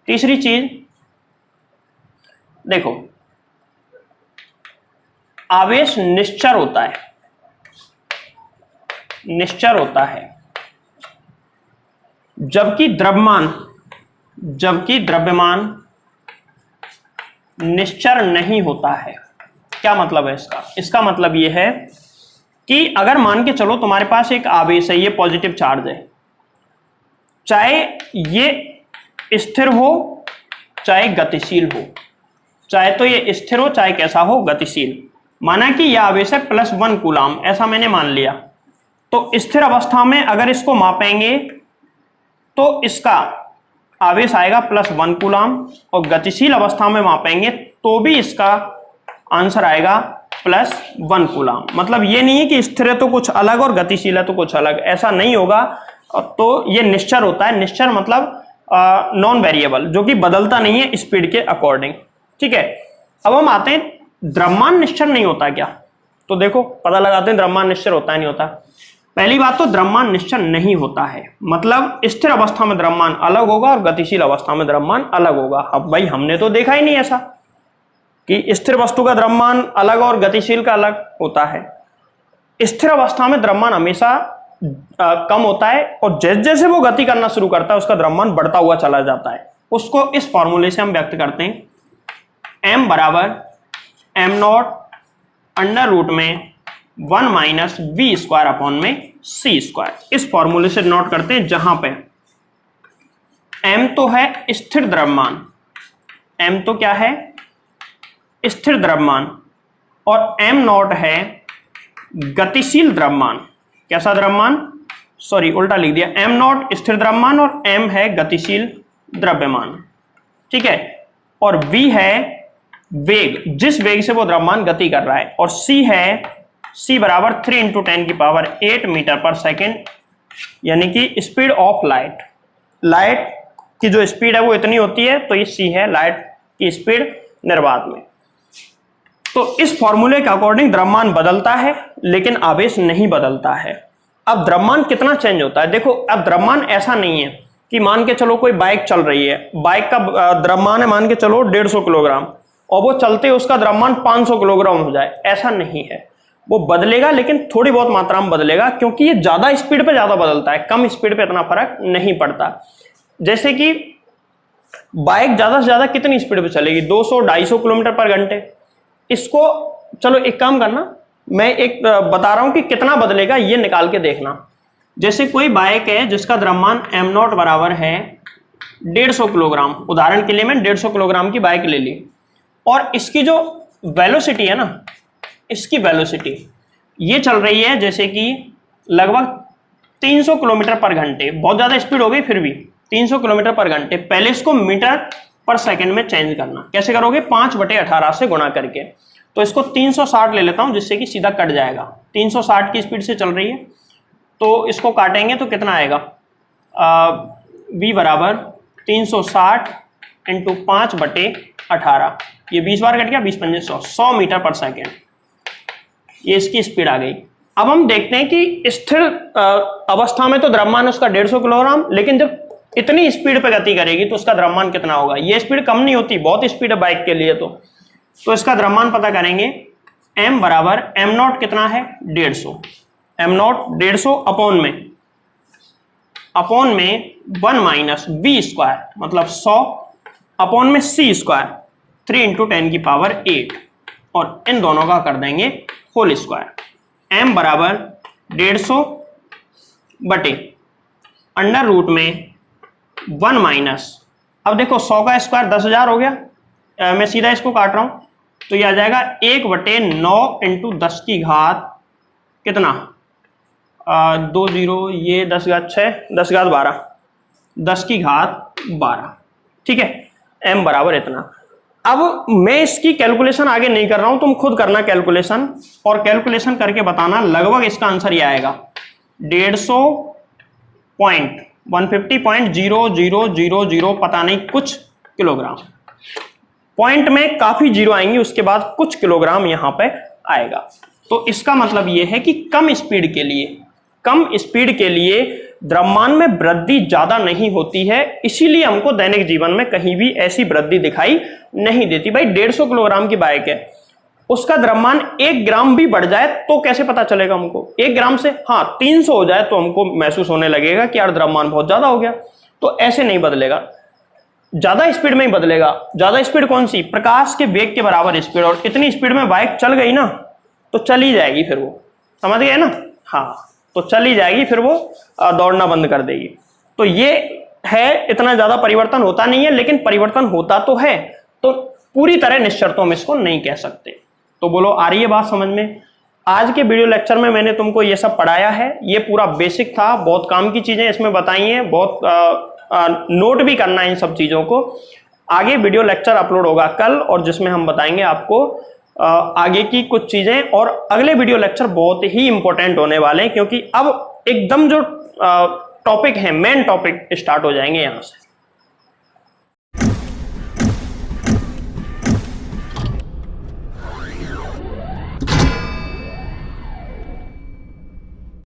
तीसरी चीज देखो, आवेश निश्चर होता है, निश्चर होता है, जबकि द्रव्यमान निश्चर नहीं होता है। क्या मतलब है इसका? इसका मतलब यह है कि अगर मान के चलो तुम्हारे पास एक आवेश है, ये पॉजिटिव चार्ज है, चाहे ये स्थिर हो चाहे गतिशील हो, चाहे तो ये स्थिर हो चाहे कैसा हो, गतिशील। माना कि यह आवेश है +1 कूलम, ऐसा मैंने मान लिया। तो स्थिर अवस्था में अगर इसको मापेंगे तो इसका आवेश आएगा +1 कूलम, और गतिशील अवस्था में मापेंगे तो भी इसका आंसर आएगा +1 कूलम। मतलब ये नहीं है कि स्थिर है तो कुछ अलग और गतिशील है तो कुछ अलग, ऐसा नहीं होगा। तो ये निश्चर होता है। निश्चर मतलब नॉन वेरिएबल, जो कि बदलता नहीं है स्पीड के अकॉर्डिंग, ठीक है। अब हम आते हैं, द्रव्यमान निश्चर नहीं होता क्या? तो देखो पता लगाते हैं द्रव्यमान निश्चर होता है नहीं होता। पहली बात तो द्रव्यमान निश्चर नहीं होता है, मतलब स्थिर अवस्था में द्रव्यमान अलग होगा और गतिशील अवस्था में द्रव्यमान अलग होगा। अब भाई हमने तो देखा ही नहीं ऐसा कि स्थिर वस्तु का द्रव्यमान अलग और गतिशील का अलग होता है। स्थिर अवस्था में द्रव्यमान हमेशा कम होता है, और जैसे जैसे वो गति करना शुरू करता है उसका द्रव्यमान बढ़ता हुआ चला जाता है। उसको इस फॉर्मूले से हम व्यक्त करते हैं, m बराबर m0 अंडर रूट में 1 - v² अपॉन में c²। इस फॉर्मूले से नोट करते हैं, जहां पे m तो है स्थिर द्रव्यमान, m तो क्या है, स्थिर द्रव्यमान, और m0 है गतिशील द्रव्यमान। कैसा द्रव्यमान? सॉरी उल्टा लिख दिया, m0 स्थिर द्रव्यमान और m है गतिशील द्रव्यमान, ठीक है। और v है वेग, जिस वेग से वो द्रव्यमान गति कर रहा है, और c है, c बराबर 3 × 10⁸ मीटर पर सेकेंड, यानी कि स्पीड ऑफ लाइट। लाइट की जो स्पीड है वो इतनी होती है, तो ये c है लाइट की स्पीड निर्वात में। तो इस फॉर्मूले के अकॉर्डिंग द्रव्यमान बदलता है लेकिन आवेश नहीं बदलता है। अब द्रव्यमान कितना चेंज होता है, देखो अब द्रव्यमान ऐसा नहीं है कि मान के चलो कोई बाइक चल रही है, बाइक का द्रव्यमान है मान के चलो 150 किलोग्राम और वो चलते उसका द्रव्यमान 500 किलोग्राम हो जाए, ऐसा नहीं है। वो बदलेगा लेकिन थोड़ी बहुत मात्रा में बदलेगा, क्योंकि ये ज्यादा स्पीड पे ज्यादा बदलता है, कम स्पीड पे इतना फर्क नहीं पड़ता। जैसे कि बाइक ज्यादा से ज्यादा कितनी स्पीड पे चलेगी, 200-250 किलोमीटर पर घंटे। इसको चलो एक काम करना, मैं एक बता रहा हूं कि कितना बदलेगा ये निकाल के देखना। जैसे कोई बाइक है जिसका द्रव्यमान m0 बराबर है 150 किलोग्राम, उदाहरण के लिए मैं 150 किलोग्राम की बाइक ले ली, और इसकी जो वेलोसिटी है ना, इसकी वेलोसिटी ये चल रही है जैसे कि लगभग 300 किलोमीटर पर घंटे, बहुत ज्यादा स्पीड हो गई फिर भी 300 किलोमीटर पर घंटे। पहले इसको मीटर पर सेकंड में चेंज करना, कैसे करोगे, 5/18 से गुणा करके। तो इसको 360 ले लेता हूं जिससे कि सीधा कट जाएगा, 360 की स्पीड से चल रही है, तो इसको काटेंगे तो कितना आएगा, v बराबर 360 इंटू 5/18, ये 20 बार कट गया, 20×5 100 मीटर पर सेकेंड, ये इसकी स्पीड आ गई। अब हम देखते हैं कि स्थिर अवस्था में तो द्रव्यमान उसका 150 किलोग्राम, लेकिन जब इतनी स्पीड पे गति करेगी तो उसका द्रव्यमान कितना होगा। ये स्पीड कम नहीं होती, बहुत स्पीड है बाइक के लिए, तो इसका द्रव्यमान पता करेंगे। m बराबर m0 कितना है 150, m0 150 अपॉन में 1 माइनस v स्क्वायर मतलब 100 अपॉन में c स्क्वायर 3 × 10⁸, और इन दोनों का कर देंगे होल स्क्वायर। m बराबर 150 बटे अंडर रूट में 1 माइनस, अब देखो 100 का स्क्वायर 10,000 हो गया, मैं सीधा इसको काट रहा हूं तो ये आ जाएगा 1/9 इंटू 10 की घात कितना, 2 0, ये 10 घात 6, 10 घात 12, 10 की घात 12, ठीक है। m बराबर इतना। अब मैं इसकी कैलकुलेशन आगे नहीं कर रहा हूं, तुम खुद करना कैलकुलेशन, और कैलकुलेशन करके बताना, लगभग इसका आंसर ये आएगा 150.150.0000 पता नहीं कुछ किलोग्राम। पॉइंट में काफी जीरो आएंगी, उसके बाद कुछ किलोग्राम यहां पे आएगा। तो इसका मतलब यह है कि कम स्पीड के लिए द्रव्यमान में वृद्धि ज्यादा नहीं होती है, इसीलिए हमको दैनिक जीवन में कहीं भी ऐसी वृद्धि दिखाई नहीं देती। भाई 150 किलोग्राम की बाइक है, उसका द्रव्यमान 1 ग्राम भी बढ़ जाए तो कैसे पता चलेगा हमको, 1 ग्राम से हाँ 300 हो जाए तो हमको महसूस होने लगेगा कि यार द्रव्यमान बहुत ज्यादा हो गया। तो ऐसे नहीं बदलेगा, ज्यादा स्पीड में ही बदलेगा। ज्यादा स्पीड कौन सी, प्रकाश के वेग के बराबर स्पीड, और इतनी स्पीड में बाइक चल गई ना तो चली जाएगी, फिर वो समझ गए ना, हाँ तो चली जाएगी, फिर वो दौड़ना बंद कर देगी। तो ये है, इतना ज्यादा परिवर्तन होता नहीं है, लेकिन परिवर्तन होता तो है, तो पूरी तरह निश्चर्तों में इसको नहीं कह सकते। तो बोलो आ रही है बात समझ में। आज के वीडियो लेक्चर में मैंने तुमको ये सब पढ़ाया है, ये पूरा बेसिक था, बहुत काम की चीजें इसमें बताई हैं, बहुत नोट भी करना है इन सब चीजों को। आगे वीडियो लेक्चर अपलोड होगा कल, और जिसमें हम बताएंगे आपको आगे की कुछ चीजें, और अगले वीडियो लेक्चर बहुत ही इंपॉर्टेंट होने वाले हैं, क्योंकि अब एकदम जो टॉपिक है, मेन टॉपिक स्टार्ट हो जाएंगे यहां से।